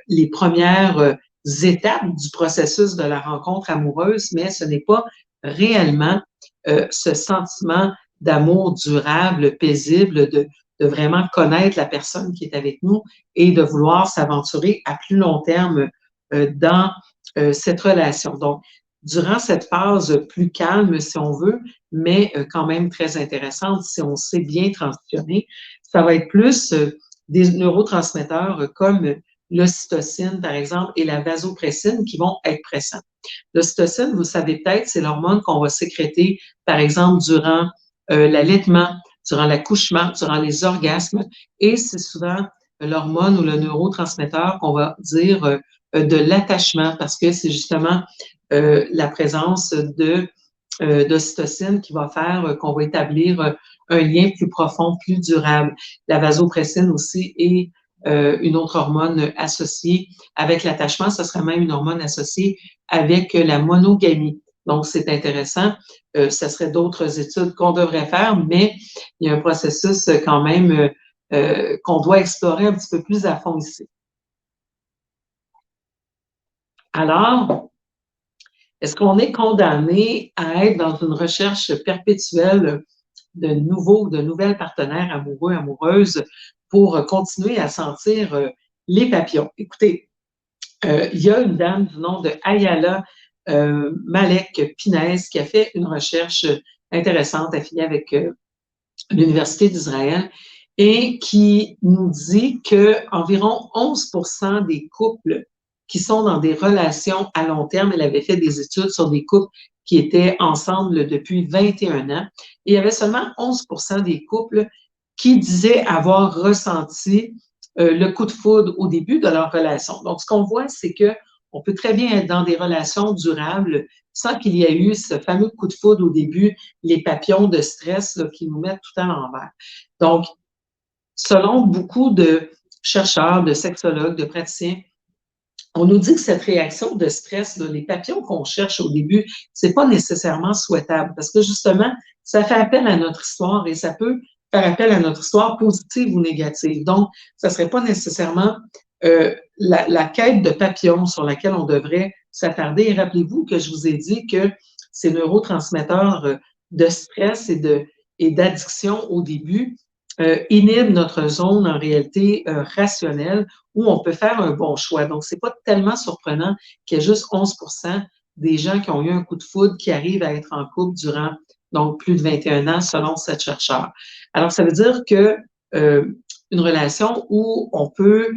les premières étapes du processus de la rencontre amoureuse, mais ce n'est pas réellement ce sentiment d'amour durable, paisible, de vraiment connaître la personne qui est avec nous et de vouloir s'aventurer à plus long terme dans cette relation. Donc, durant cette phase plus calme, si on veut, mais quand même très intéressante, si on sait bien transitionner, ça va être plus des neurotransmetteurs comme l'ocytocine, par exemple, et la vasopressine qui vont être présents. L'ocytocine, vous savez peut-être, c'est l'hormone qu'on va sécréter, par exemple, durant l'allaitement, durant l'accouchement, durant les orgasmes, et c'est souvent l'hormone ou le neurotransmetteur qu'on va dire de l'attachement, parce que c'est justement la présence d'ocytocine qui va faire qu'on va établir un lien plus profond, plus durable. La vasopressine aussi est une autre hormone associée avec l'attachement. Ce serait même une hormone associée avec la monogamie. Donc, c'est intéressant. Ce serait d'autres études qu'on devrait faire, mais il y a un processus quand même qu'on doit explorer un petit peu plus à fond ici. Alors, est-ce qu'on est condamné à être dans une recherche perpétuelle de nouvelles partenaires amoureux, amoureuses pour continuer à sentir les papillons? Écoutez, il y a une dame du nom de Ayala Malek Pines qui a fait une recherche intéressante affiliée avec l'Université d'Israël et qui nous dit qu'environ 11% des couples qui sont dans des relations à long terme, elle avait fait des études sur des couples qui étaient ensemble depuis 21 ans, et il y avait seulement 11% des couples qui disaient avoir ressenti le coup de foudre au début de leur relation. Donc, ce qu'on voit, c'est que on peut très bien être dans des relations durables sans qu'il y ait eu ce fameux coup de foudre au début, les papillons de stress là, qui nous mettent tout à l'envers. Donc, selon beaucoup de chercheurs, de sexologues, de praticiens, on nous dit que cette réaction de stress, là, les papillons qu'on cherche au début, c'est pas nécessairement souhaitable parce que justement, ça fait appel à notre histoire et ça peut faire appel à notre histoire positive ou négative. Donc, ça serait pas nécessairement la quête de papillons sur laquelle on devrait s'attarder. Et rappelez-vous que je vous ai dit que ces neurotransmetteurs de stress et d'addiction au début inhibe notre zone en réalité rationnelle où on peut faire un bon choix. Donc, c'est pas tellement surprenant qu'il y ait juste 11% des gens qui ont eu un coup de foudre qui arrivent à être en couple durant donc plus de 21 ans selon cette chercheur. Alors, ça veut dire que une relation où on peut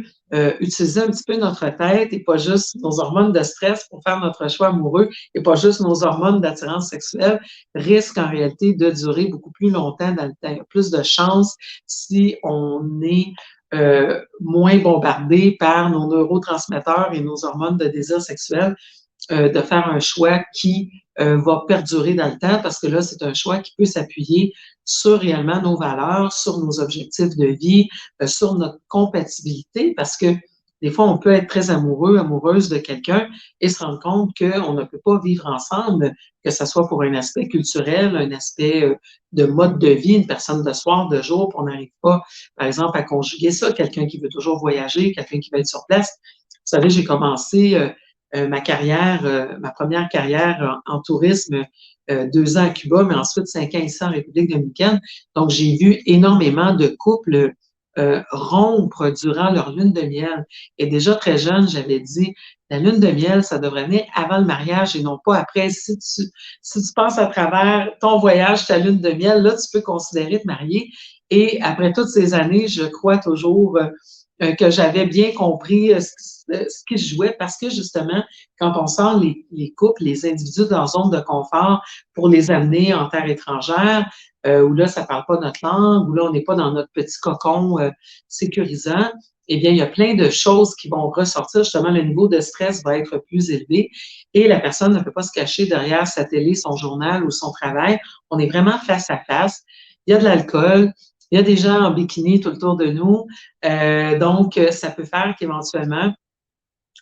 utiliser un petit peu notre tête et pas juste nos hormones de stress pour faire notre choix amoureux et pas juste nos hormones d'attirance sexuelle, risque en réalité de durer beaucoup plus longtemps dans le temps. Il y a plus de chances si on est moins bombardé par nos neurotransmetteurs et nos hormones de désir sexuel de faire un choix qui va perdurer dans le temps parce que là, c'est un choix qui peut s'appuyer sur réellement nos valeurs, sur nos objectifs de vie, sur notre compatibilité parce que des fois, on peut être très amoureux, amoureuse de quelqu'un et se rendre compte qu'on ne peut pas vivre ensemble, que ce soit pour un aspect culturel, un aspect de mode de vie, une personne de soir, de jour, puis on n'arrive pas, par exemple, à conjuguer ça. Quelqu'un qui veut toujours voyager, quelqu'un qui veut être sur place. Vous savez, j'ai commencé ma carrière, ma première carrière en tourisme, 2 ans à Cuba, mais ensuite 5 ans ici en République dominicaine. Donc, j'ai vu énormément de couples rompre durant leur lune de miel. Et déjà très jeune, j'avais dit, la lune de miel, ça devrait venir avant le mariage et non pas après. Si tu passes à travers ton voyage, ta lune de miel, là, tu peux considérer te marier. Et après toutes ces années, je crois toujours que j'avais bien compris ce qui se jouait parce que justement, quand on sort les couples, les individus de leur zone de confort pour les amener en terre étrangère, où là, ça parle pas notre langue, où là, on n'est pas dans notre petit cocon sécurisant, eh bien, il y a plein de choses qui vont ressortir. Justement, le niveau de stress va être plus élevé et la personne ne peut pas se cacher derrière sa télé, son journal ou son travail. On est vraiment face à face. Il y a de l'alcool, il y a des gens en bikini tout autour de nous. Donc, ça peut faire qu'éventuellement,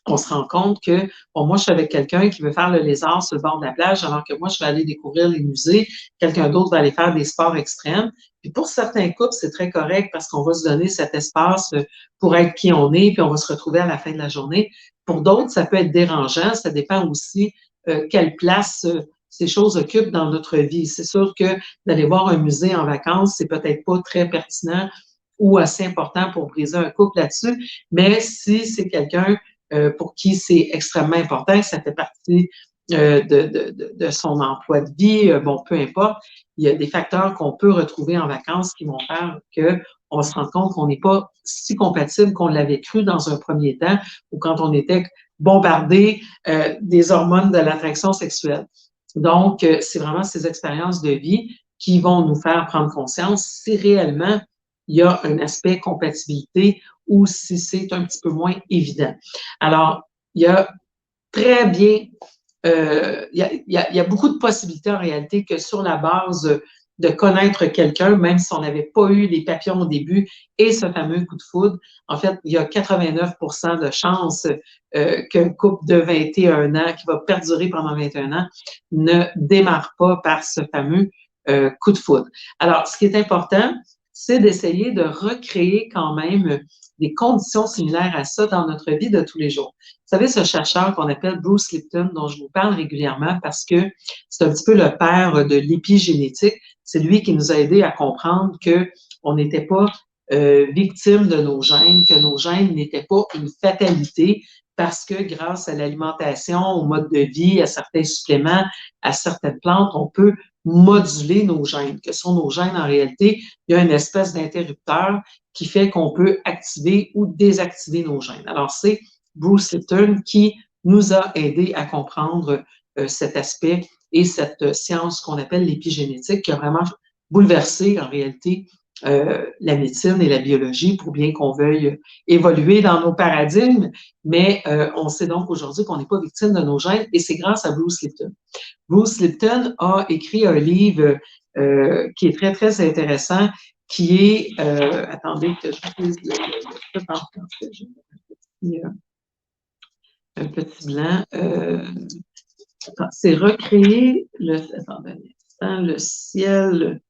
on se rend compte que, bon, moi, je suis avec quelqu'un qui veut faire le lézard sur le bord de la plage, alors que moi, je vais aller découvrir les musées. Quelqu'un d'autre va aller faire des sports extrêmes. Puis pour certains couples, c'est très correct parce qu'on va se donner cet espace pour être qui on est, puis on va se retrouver à la fin de la journée. Pour d'autres, ça peut être dérangeant. Ça dépend aussi quelle place ces choses occupent dans notre vie. C'est sûr que d'aller voir un musée en vacances, c'est peut-être pas très pertinent ou assez important pour briser un couple là-dessus. Mais si c'est quelqu'un pour qui c'est extrêmement important, ça fait partie de son emploi de vie, bon, peu importe, il y a des facteurs qu'on peut retrouver en vacances qui vont faire qu'on se rend compte qu'on n'est pas si compatible qu'on l'avait cru dans un premier temps ou quand on était bombardé des hormones de l'attraction sexuelle. Donc, c'est vraiment ces expériences de vie qui vont nous faire prendre conscience si réellement il y a un aspect compatibilité ou si c'est un petit peu moins évident. Alors, il y a très bien, il y a beaucoup de possibilités en réalité que sur la base de connaître quelqu'un, même si on n'avait pas eu les papillons au début et ce fameux coup de foudre, en fait, il y a 89% de chances qu'un couple de 21 ans qui va perdurer pendant 21 ans ne démarre pas par ce fameux coup de foudre. Alors, ce qui est important, c'est d'essayer de recréer quand même des conditions similaires à ça dans notre vie de tous les jours. Vous savez, ce chercheur qu'on appelle Bruce Lipton, dont je vous parle régulièrement parce que c'est un petit peu le père de l'épigénétique. C'est lui qui nous a aidé à comprendre qu'on n'était pas victime de nos gènes, que nos gènes n'étaient pas une fatalité parce que grâce à l'alimentation, au mode de vie, à certains suppléments, à certaines plantes, on peut moduler nos gènes. Que sont nos gènes en réalité? Il y a une espèce d'interrupteur qui fait qu'on peut activer ou désactiver nos gènes. Alors, c'est Bruce Lipton qui nous a aidé à comprendre cet aspect et cette science qu'on appelle l'épigénétique qui a vraiment bouleversé en réalité la médecine et la biologie pour bien qu'on veuille évoluer dans nos paradigmes, mais on sait donc aujourd'hui qu'on n'est pas victime de nos gènes et c'est grâce à Bruce Lipton. Bruce Lipton a écrit un livre qui est très, très intéressant, qui est, attendez que je dise le en français, j'ai un petit blanc, c'est recréer le ciel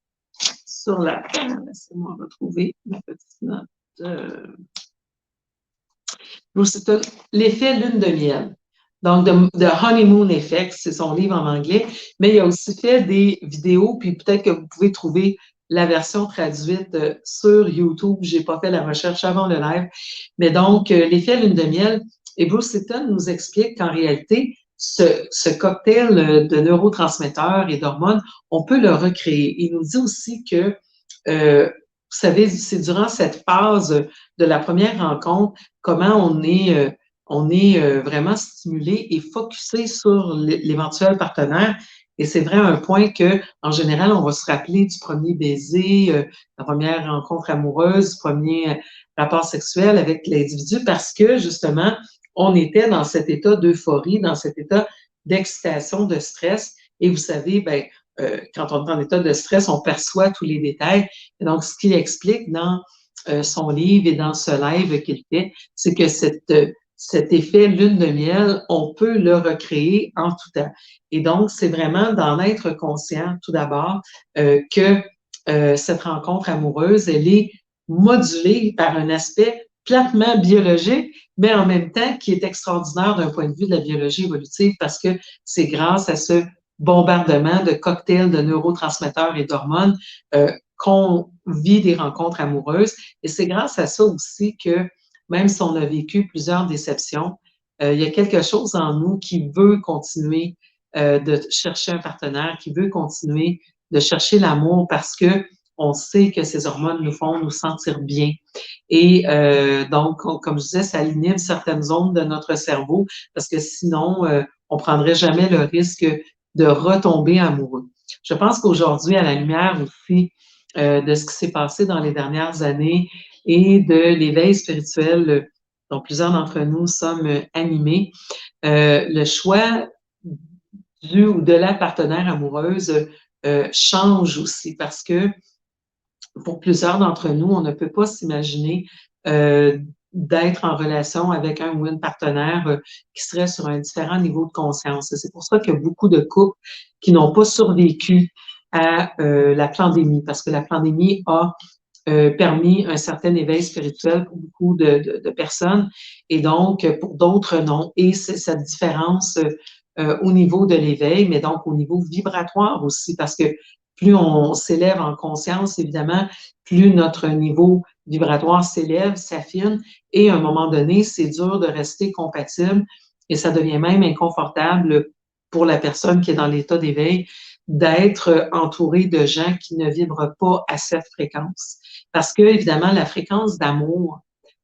sur la terre. Laissez-moi retrouver ma petite note. L'effet lune de miel. Donc, The Honeymoon Effect, c'est son livre en anglais, mais il a aussi fait des vidéos, puis peut-être que vous pouvez trouver la version traduite sur YouTube. J'ai pas fait la recherche avant le live. Mais donc, l'effet lune de miel, et Bruce Lipton nous explique qu'en réalité, ce cocktail de neurotransmetteurs et d'hormones, on peut le recréer. Il nous dit aussi que, vous savez, c'est durant cette phase de la première rencontre, comment on est vraiment stimulé et focusé sur l'éventuel partenaire. Et c'est vrai un point que, en général, on va se rappeler du premier baiser, la première rencontre amoureuse, du premier rapport sexuel avec l'individu parce que, justement, on était dans cet état d'euphorie, dans cet état d'excitation, de stress. Et vous savez, quand on est en état de stress, on perçoit tous les détails. Et donc, ce qu'il explique dans son livre et dans ce live qu'il fait, c'est que cet effet lune de miel, on peut le recréer en tout temps. Et donc, c'est vraiment d'en être conscient, tout d'abord, que cette rencontre amoureuse, elle est modulée par un aspect platement biologique, mais en même temps qui est extraordinaire d'un point de vue de la biologie évolutive parce que c'est grâce à ce bombardement de cocktails de neurotransmetteurs et d'hormones qu'on vit des rencontres amoureuses. Et c'est grâce à ça aussi que, même si on a vécu plusieurs déceptions, il y a quelque chose en nous qui veut continuer de chercher un partenaire, qui veut continuer de chercher l'amour parce que on sait que ces hormones nous font nous sentir bien. Et donc, comme je disais, ça inhibe certaines zones de notre cerveau parce que sinon, on prendrait jamais le risque de retomber amoureux. Je pense qu'aujourd'hui, à la lumière aussi de ce qui s'est passé dans les dernières années et de l'éveil spirituel dont plusieurs d'entre nous sommes animés, le choix du ou de la partenaire amoureuse change aussi parce que pour plusieurs d'entre nous, on ne peut pas s'imaginer d'être en relation avec un ou une partenaire qui serait sur un différent niveau de conscience. C'est pour ça qu'il y a beaucoup de couples qui n'ont pas survécu à la pandémie, parce que la pandémie a permis un certain éveil spirituel pour beaucoup de personnes et donc pour d'autres non. Et c'est cette différence au niveau de l'éveil, mais donc au niveau vibratoire aussi, parce que plus on s'élève en conscience, évidemment, plus notre niveau vibratoire s'élève, s'affine, et à un moment donné, c'est dur de rester compatible et ça devient même inconfortable pour la personne qui est dans l'état d'éveil d'être entourée de gens qui ne vibrent pas à cette fréquence. Parce que, évidemment, la fréquence d'amour,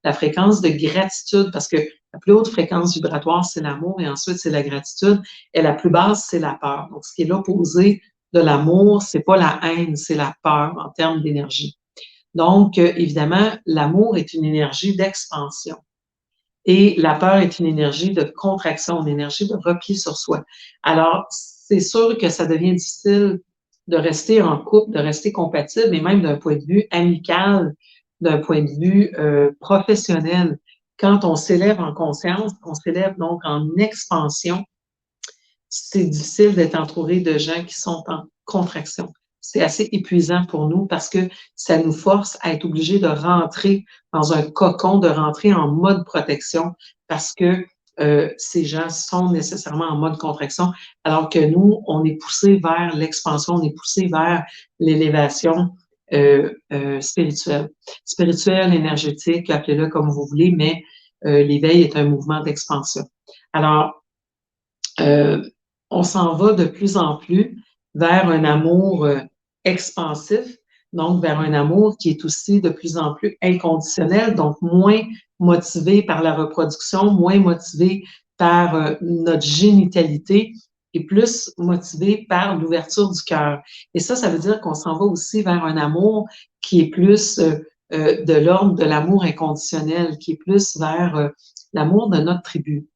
la fréquence de gratitude, parce que la plus haute fréquence vibratoire, c'est l'amour et ensuite, c'est la gratitude. Et la plus basse, c'est la peur. Donc, ce qui est l'opposé de l'amour, c'est pas la haine, c'est la peur en termes d'énergie. Donc, évidemment, l'amour est une énergie d'expansion. Et la peur est une énergie de contraction, une énergie de repli sur soi. Alors, c'est sûr que ça devient difficile de rester en couple, de rester compatible, mais même d'un point de vue amical, d'un point de vue professionnel. Quand on s'élève en conscience, on s'élève donc en expansion, c'est difficile d'être entouré de gens qui sont en contraction. C'est assez épuisant pour nous parce que ça nous force à être obligés de rentrer dans un cocon, de rentrer en mode protection parce que ces gens sont nécessairement en mode contraction, alors que nous, on est poussé vers l'expansion, on est poussé vers l'élévation spirituelle. Spirituelle, énergétique, appelez-le comme vous voulez, mais l'éveil est un mouvement d'expansion. Alors, on s'en va de plus en plus vers un amour expansif, donc vers un amour qui est aussi de plus en plus inconditionnel, donc moins motivé par la reproduction, moins motivé par notre génitalité et plus motivé par l'ouverture du cœur. Et ça veut dire qu'on s'en va aussi vers un amour qui est plus de l'ordre de l'amour inconditionnel, qui est plus vers l'amour de notre tribu.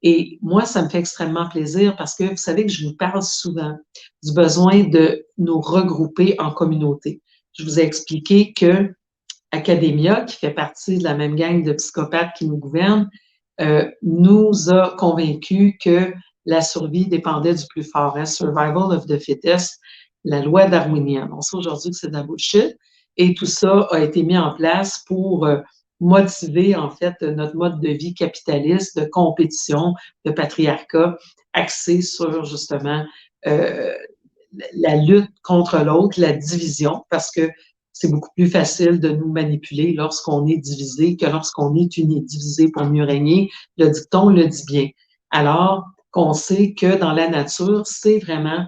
Et moi, ça me fait extrêmement plaisir parce que vous savez que je vous parle souvent du besoin de nous regrouper en communauté. Je vous ai expliqué que Academia, qui fait partie de la même gang de psychopathes qui nous gouvernent, nous a convaincus que la survie dépendait du plus fort, hein, survival of the fittest, la loi darwinienne. On sait aujourd'hui que c'est de la bullshit et tout ça a été mis en place pour motiver en fait notre mode de vie capitaliste, de compétition, de patriarcat, axé sur justement la lutte contre l'autre, la division, parce que c'est beaucoup plus facile de nous manipuler lorsqu'on est divisé que lorsqu'on est uni. Divisé pour mieux régner, le dicton le dit bien. Alors qu'on sait que dans la nature, c'est vraiment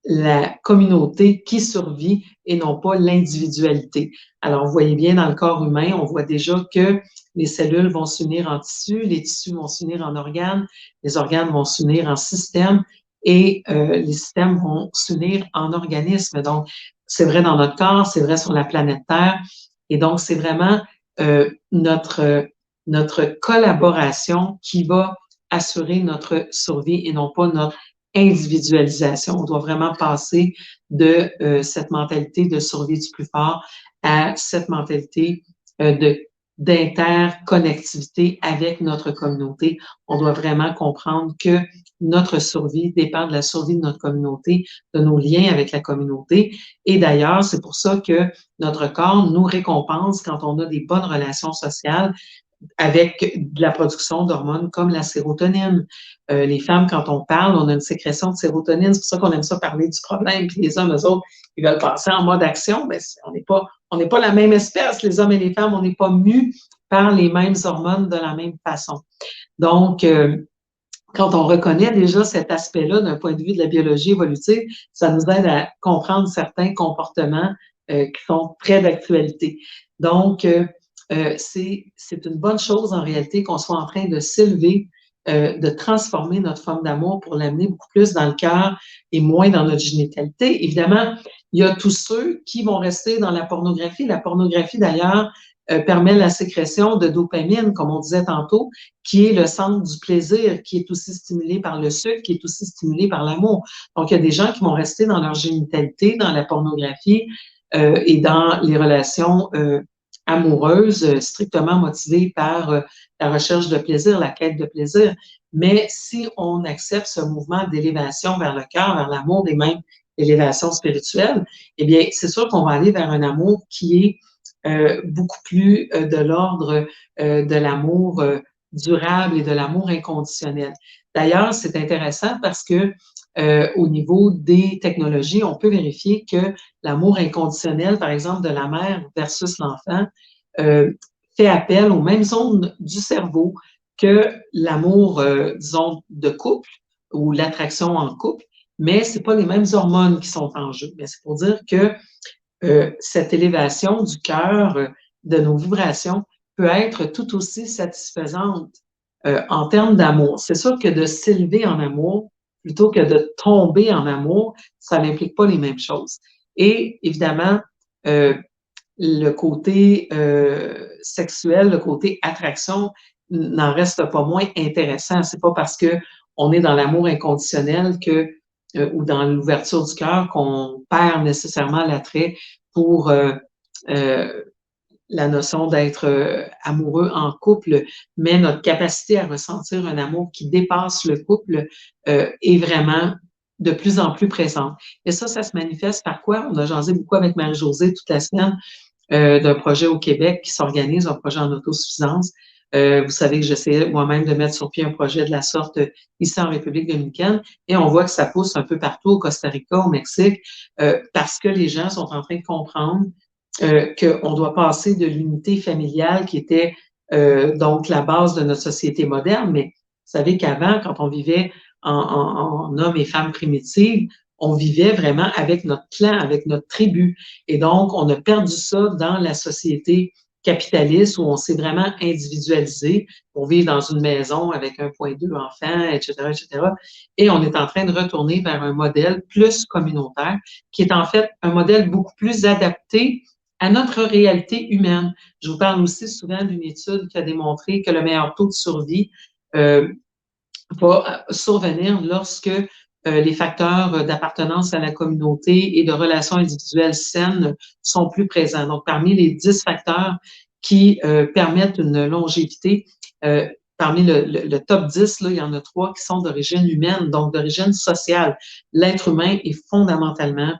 la communauté qui survit et non pas l'individualité. Alors, vous voyez bien dans le corps humain, on voit déjà que les cellules vont s'unir en tissus, les tissus vont s'unir en organes, les organes vont s'unir en systèmes et les systèmes vont s'unir en organismes. Donc, c'est vrai dans notre corps, c'est vrai sur la planète Terre. Et donc, c'est vraiment notre collaboration qui va assurer notre survie et non pas notre individualisation. On doit vraiment passer de cette mentalité de survie du plus fort à cette mentalité d'interconnectivité avec notre communauté. On doit vraiment comprendre que notre survie dépend de la survie de notre communauté, de nos liens avec la communauté. Et d'ailleurs, c'est pour ça que notre corps nous récompense quand on a des bonnes relations sociales avec de la production d'hormones comme la sérotonine. Les femmes, quand on parle, on a une sécrétion de sérotonine. C'est pour ça qu'on aime ça parler du problème. Puis les hommes, eux autres, ils veulent passer en mode action. Mais on n'est pas la même espèce. Les hommes et les femmes, on n'est pas mus par les mêmes hormones de la même façon. Donc, quand on reconnaît déjà cet aspect-là d'un point de vue de la biologie évolutive, ça nous aide à comprendre certains comportements qui sont très d'actualité. Donc, c'est une bonne chose en réalité qu'on soit en train de s'élever, de transformer notre forme d'amour pour l'amener beaucoup plus dans le cœur et moins dans notre génitalité. Évidemment, il y a tous ceux qui vont rester dans la pornographie. La pornographie, d'ailleurs, permet la sécrétion de dopamine, comme on disait tantôt, qui est le centre du plaisir, qui est aussi stimulé par le sucre, qui est aussi stimulé par l'amour. Donc, il y a des gens qui vont rester dans leur génitalité, dans la pornographie et dans les relations amoureuses, strictement motivées par la recherche de plaisir, la quête de plaisir. Mais si on accepte ce mouvement d'élévation vers le cœur, vers l'amour et même l'élévation spirituelle, eh bien, c'est sûr qu'on va aller vers un amour qui est beaucoup plus de l'ordre de l'amour durable et de l'amour inconditionnel. D'ailleurs, c'est intéressant parce que au niveau des technologies, on peut vérifier que l'amour inconditionnel, par exemple, de la mère versus l'enfant, fait appel aux mêmes zones du cerveau que l'amour, disons, de couple ou l'attraction en couple, mais c'est pas les mêmes hormones qui sont en jeu. Mais c'est pour dire que cette élévation du cœur, de nos vibrations, peut être tout aussi satisfaisante en termes d'amour. C'est sûr que de s'élever en amour plutôt que de tomber en amour, ça n'implique pas les mêmes choses. Et évidemment, le côté sexuel, le côté attraction n'en reste pas moins intéressant. C'est pas parce que on est dans l'amour inconditionnel que ou dans l'ouverture du cœur qu'on perd nécessairement l'attrait pour la notion d'être amoureux en couple, mais notre capacité à ressentir un amour qui dépasse le couple est vraiment de plus en plus présente. Et ça se manifeste par quoi? On a jasé beaucoup avec Marie-Josée toute la semaine d'un projet au Québec qui s'organise, un projet en autosuffisance. Vous savez que j'essaie moi-même de mettre sur pied un projet de la sorte ici en République dominicaine et on voit que ça pousse un peu partout au Costa Rica, au Mexique, parce que les gens sont en train de comprendre qu'on doit passer de l'unité familiale qui était donc la base de notre société moderne. Mais vous savez qu'avant, quand on vivait en hommes et femmes primitives, on vivait vraiment avec notre clan, avec notre tribu. Et donc, on a perdu ça dans la société capitaliste où on s'est vraiment individualisé pour vivre dans une maison avec 1,2 enfants, etc., etc. Et on est en train de retourner vers un modèle plus communautaire qui est en fait un modèle beaucoup plus adapté à notre réalité humaine. Je vous parle aussi souvent d'une étude qui a démontré que le meilleur taux de survie va survenir lorsque les facteurs d'appartenance à la communauté et de relations individuelles saines sont plus présents. Donc, parmi les 10 facteurs qui permettent une longévité, parmi le top 10, là, il y en a 3 qui sont d'origine humaine, donc d'origine sociale. L'être humain est fondamentalement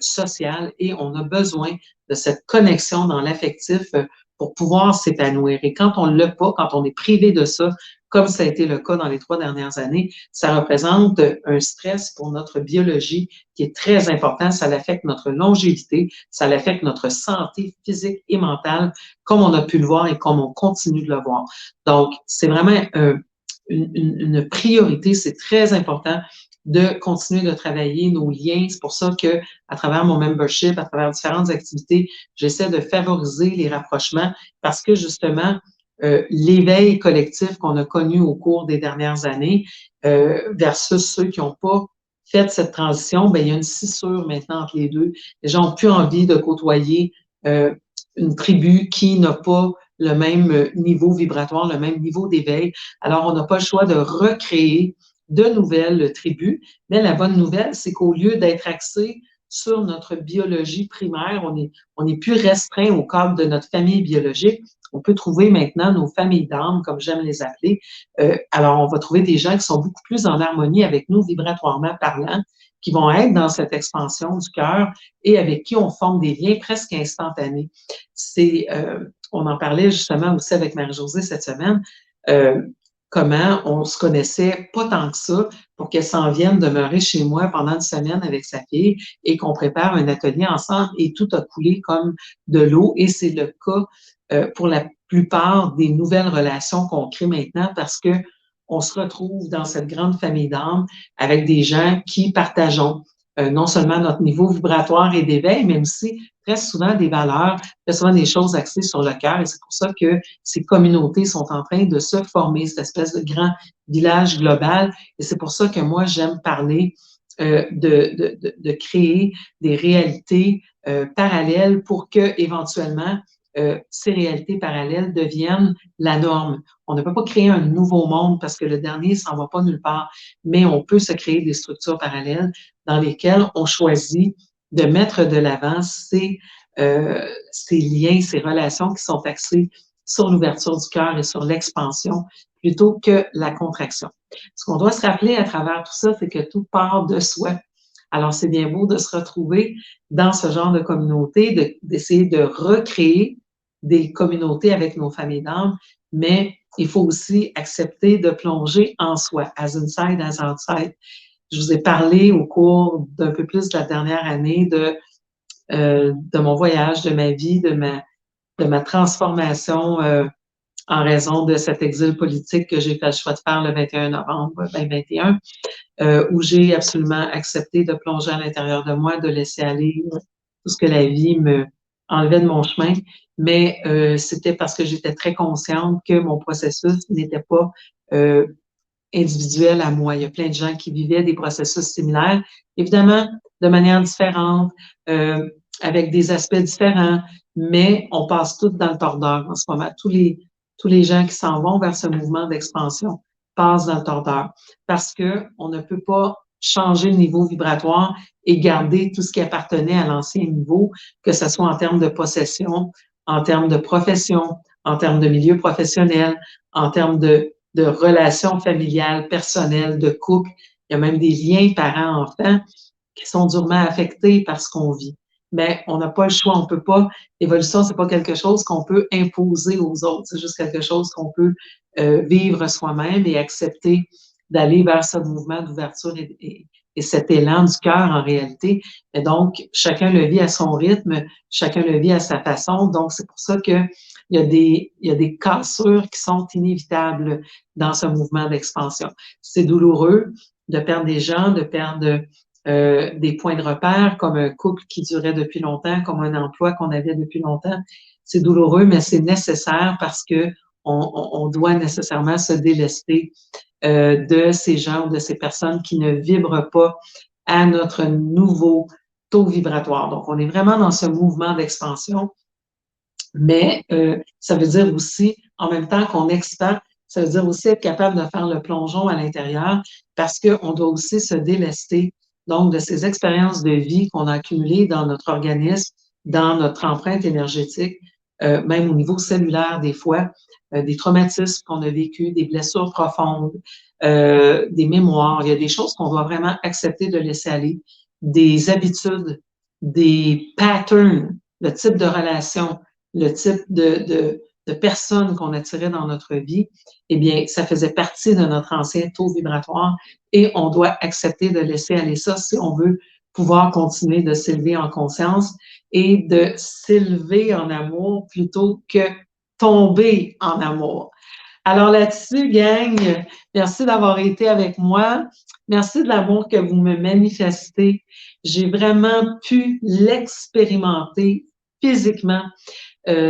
social et on a besoin de cette connexion dans l'affectif pour pouvoir s'épanouir. Et quand on ne l'a pas, quand on est privé de ça, comme ça a été le cas dans les 3 dernières années, ça représente un stress pour notre biologie qui est très important. Ça affecte notre longévité, ça affecte notre santé physique et mentale, comme on a pu le voir et comme on continue de le voir. Donc, c'est vraiment une priorité, c'est très important de continuer de travailler nos liens. C'est pour ça que, à travers mon membership, à travers différentes activités, j'essaie de favoriser les rapprochements parce que justement, l'éveil collectif qu'on a connu au cours des dernières années versus ceux qui n'ont pas fait cette transition, ben, il y a une scissure maintenant entre les deux. Les gens n'ont plus envie de côtoyer une tribu qui n'a pas le même niveau vibratoire, le même niveau d'éveil. Alors, on n'a pas le choix de recréer de nouvelles tribus. Mais la bonne nouvelle, c'est qu'au lieu d'être axé sur notre biologie primaire, on est plus restreint au cadre de notre famille biologique. On peut trouver maintenant nos familles d'âme, comme j'aime les appeler. Alors, on va trouver des gens qui sont beaucoup plus en harmonie avec nous, vibratoirement parlant, qui vont être dans cette expansion du cœur et avec qui on forme des liens presque instantanés. On en parlait justement aussi avec Marie-Josée cette semaine, comment on se connaissait pas tant que ça pour qu'elle s'en vienne demeurer chez moi pendant une semaine avec sa fille et qu'on prépare un atelier ensemble et tout a coulé comme de l'eau et c'est le cas pour la plupart des nouvelles relations qu'on crée maintenant parce que on se retrouve dans cette grande famille d'âmes avec des gens qui partageons non seulement notre niveau vibratoire et d'éveil, mais aussi très souvent des valeurs, très souvent des choses axées sur le cœur. Et c'est pour ça que ces communautés sont en train de se former, cette espèce de grand village global. Et c'est pour ça que moi, j'aime parler de créer des réalités parallèles pour que éventuellement ces réalités parallèles deviennent la norme. On ne peut pas créer un nouveau monde parce que le dernier s'en va pas nulle part, mais on peut se créer des structures parallèles dans lesquelles on choisit de mettre de l'avant ces liens, ces relations qui sont axées sur l'ouverture du cœur et sur l'expansion plutôt que la contraction. Ce qu'on doit se rappeler à travers tout ça, c'est que tout part de soi. Alors, c'est bien beau de se retrouver dans ce genre de communauté, d'essayer de recréer des communautés avec nos familles d'âme, mais il faut aussi accepter de plonger en soi, as inside, as outside. Je vous ai parlé au cours d'un peu plus de la dernière année de mon voyage, de ma vie, de ma transformation en raison de cet exil politique que j'ai fait le choix de faire le 21 novembre 2021, où j'ai absolument accepté de plonger à l'intérieur de moi, de laisser aller tout ce que la vie me enlevait de mon chemin. Mais c'était parce que j'étais très consciente que mon processus n'était pas individuel à moi. Il y a plein de gens qui vivaient des processus similaires, évidemment de manière différente, avec des aspects différents, mais on passe tous dans le tordeur en ce moment. Tous les gens qui s'en vont vers ce mouvement d'expansion passent dans le tordeur parce que on ne peut pas changer le niveau vibratoire et garder tout ce qui appartenait à l'ancien niveau, que ce soit en termes de possession, en termes de profession, en termes de milieu professionnel, en termes de relations familiales, personnelles, de couple. Il y a même des liens parents-enfants qui sont durement affectés par ce qu'on vit. Mais on n'a pas le choix, on peut pas. L'évolution, c'est pas quelque chose qu'on peut imposer aux autres, c'est juste quelque chose qu'on peut vivre soi-même et accepter d'aller vers ce mouvement d'ouverture et cet élan du cœur en réalité. Et donc, chacun le vit à son rythme, chacun le vit à sa façon. Donc, c'est pour ça que il y a des cassures qui sont inévitables dans ce mouvement d'expansion. C'est douloureux de perdre des gens, de perdre des points de repère, comme un couple qui durait depuis longtemps, comme un emploi qu'on avait depuis longtemps. C'est douloureux, mais c'est nécessaire parce que on doit nécessairement se délester de ces gens ou de ces personnes qui ne vibrent pas à notre nouveau taux vibratoire. Donc, on est vraiment dans ce mouvement d'expansion, mais ça veut dire aussi, en même temps qu'on expand, ça veut dire aussi être capable de faire le plongeon à l'intérieur parce qu'on doit aussi se délester donc de ces expériences de vie qu'on a accumulées dans notre organisme, dans notre empreinte énergétique, même au niveau cellulaire des fois, des traumatismes qu'on a vécus, des blessures profondes, des mémoires. Il y a des choses qu'on doit vraiment accepter de laisser aller, des habitudes, des patterns, le type de relation, le type de personnes qu'on attirait dans notre vie, eh bien, ça faisait partie de notre ancien taux vibratoire et on doit accepter de laisser aller ça si on veut pouvoir continuer de s'élever en conscience et de s'élever en amour plutôt que tomber en amour. Alors là-dessus, gang, merci d'avoir été avec moi. Merci de l'amour que vous me manifestez. J'ai vraiment pu l'expérimenter physiquement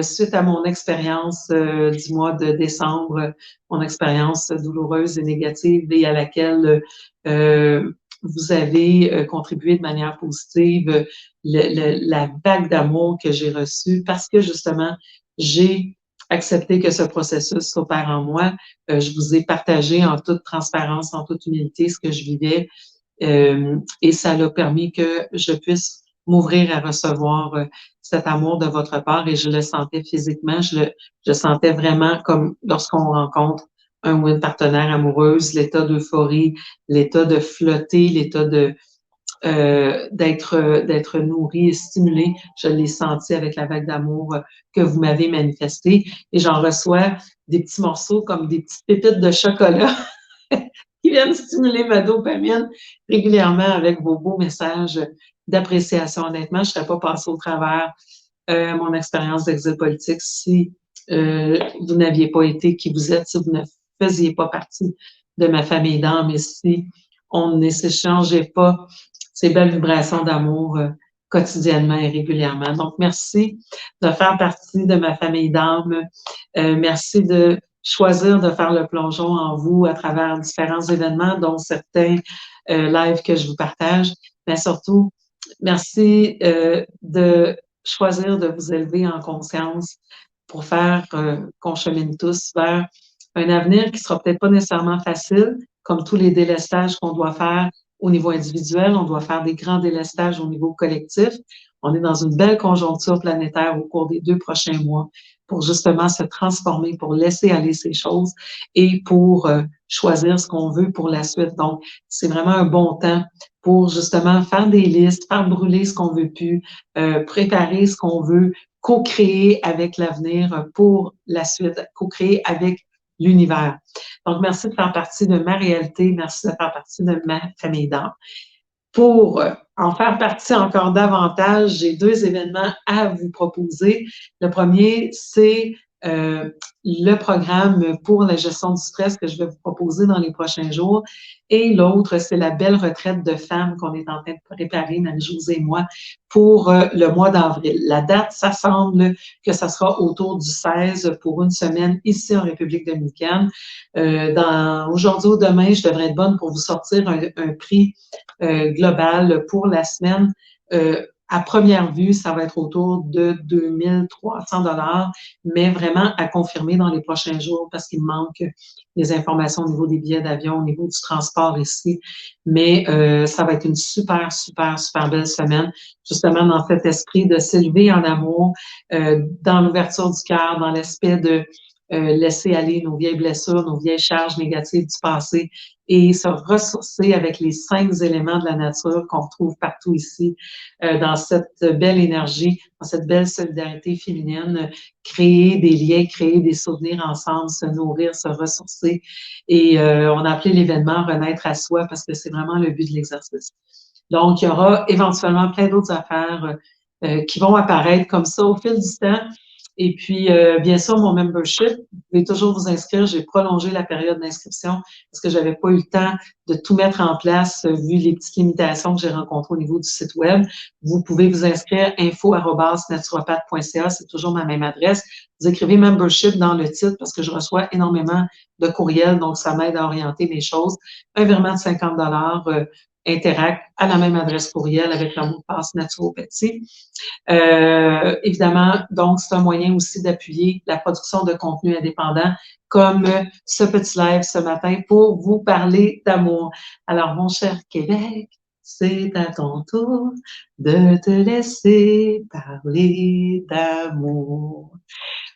suite à mon expérience du mois de décembre, mon expérience douloureuse et négative et à laquelle vous avez contribué de manière positive, la vague d'amour que j'ai reçue parce que justement, j'ai accepté que ce processus s'opère en moi. Je vous ai partagé en toute transparence, en toute humilité ce que je vivais et ça l'a permis que je puisse m'ouvrir à recevoir cet amour de votre part et je le sentais physiquement, je sentais vraiment comme lorsqu'on rencontre un ou une partenaire amoureuse, l'état d'euphorie, l'état de flotter, l'état de d'être nourri et stimulé. Je l'ai senti avec la vague d'amour que vous m'avez manifestée et j'en reçois des petits morceaux comme des petites pépites de chocolat qui viennent stimuler ma dopamine régulièrement avec vos beaux messages d'appréciation. Honnêtement, je ne serais pas passée au travers mon expérience d'exil politique si vous n'aviez pas été qui vous êtes, si vous ne faisiez pas partie de ma famille d'âme et si on ne s'échangeait pas ces belles vibrations d'amour quotidiennement et régulièrement. Donc, merci de faire partie de ma famille d'âme. Merci de choisir de faire le plongeon en vous à travers différents événements, dont certains lives que je vous partage. Mais surtout, merci de choisir de vous élever en conscience pour faire qu'on chemine tous vers un avenir qui sera peut-être pas nécessairement facile, comme tous les délestages qu'on doit faire au niveau individuel, on doit faire des grands délestages au niveau collectif. On est dans une belle conjoncture planétaire au cours des 2 prochains mois pour justement se transformer, pour laisser aller ces choses et pour choisir ce qu'on veut pour la suite. Donc, c'est vraiment un bon temps pour justement faire des listes, faire brûler ce qu'on veut plus, préparer ce qu'on veut, co-créer avec l'avenir pour la suite, co-créer avec l'univers. Donc, merci de faire partie de ma réalité, merci de faire partie de ma famille d'âme. Pour en faire partie encore davantage, j'ai 2 événements à vous proposer. Le premier, c'est le programme pour la gestion du stress que je vais vous proposer dans les prochains jours. Et l'autre, c'est la belle retraite de femmes qu'on est en train de préparer, Marie-Josée et moi, pour le mois d'avril. La date, ça semble que ça sera autour du 16 pour une semaine ici en République dominicaine. Aujourd'hui ou demain, je devrais être bonne pour vous sortir un prix global pour la semaine. À première vue, ça va être autour de 2300 $, mais vraiment à confirmer dans les prochains jours parce qu'il manque des informations au niveau des billets d'avion, au niveau du transport ici. Mais ça va être une super, super, super belle semaine, justement dans cet esprit de s'élever en amour, dans l'ouverture du cœur, dans l'aspect de laisser aller nos vieilles blessures, nos vieilles charges négatives du passé et se ressourcer avec les 5 éléments de la nature qu'on retrouve partout ici, dans cette belle énergie, dans cette belle solidarité féminine, créer des liens, créer des souvenirs ensemble, se nourrir, se ressourcer. Et on a appelé l'événement Renaître à soi parce que c'est vraiment le but de l'exercice. Donc, il y aura éventuellement plein d'autres affaires qui vont apparaître comme ça au fil du temps. Et puis, bien sûr, mon membership, vous pouvez toujours vous inscrire. J'ai prolongé la période d'inscription parce que j'avais pas eu le temps de tout mettre en place vu les petites limitations que j'ai rencontrées au niveau du site web. Vous pouvez vous inscrire info@naturopathe.ca, c'est toujours ma même adresse. Vous écrivez membership dans le titre parce que je reçois énormément de courriels, donc ça m'aide à orienter mes choses. Un virement de 50 $ Interact à la même adresse courriel avec le mot de passe naturopathie. Évidemment, donc, c'est un moyen aussi d'appuyer la production de contenu indépendant comme ce petit live ce matin pour vous parler d'amour. Alors, mon cher Québec, c'est à ton tour de te laisser parler d'amour.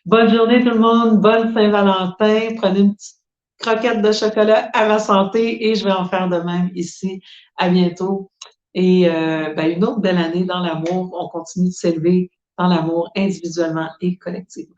Bonne journée tout le monde, bonne Saint-Valentin. Prenez une petite croquette de chocolat à ma santé et je vais en faire de même ici. À bientôt. Et une autre belle année dans l'amour. On continue de s'élever dans l'amour individuellement et collectivement.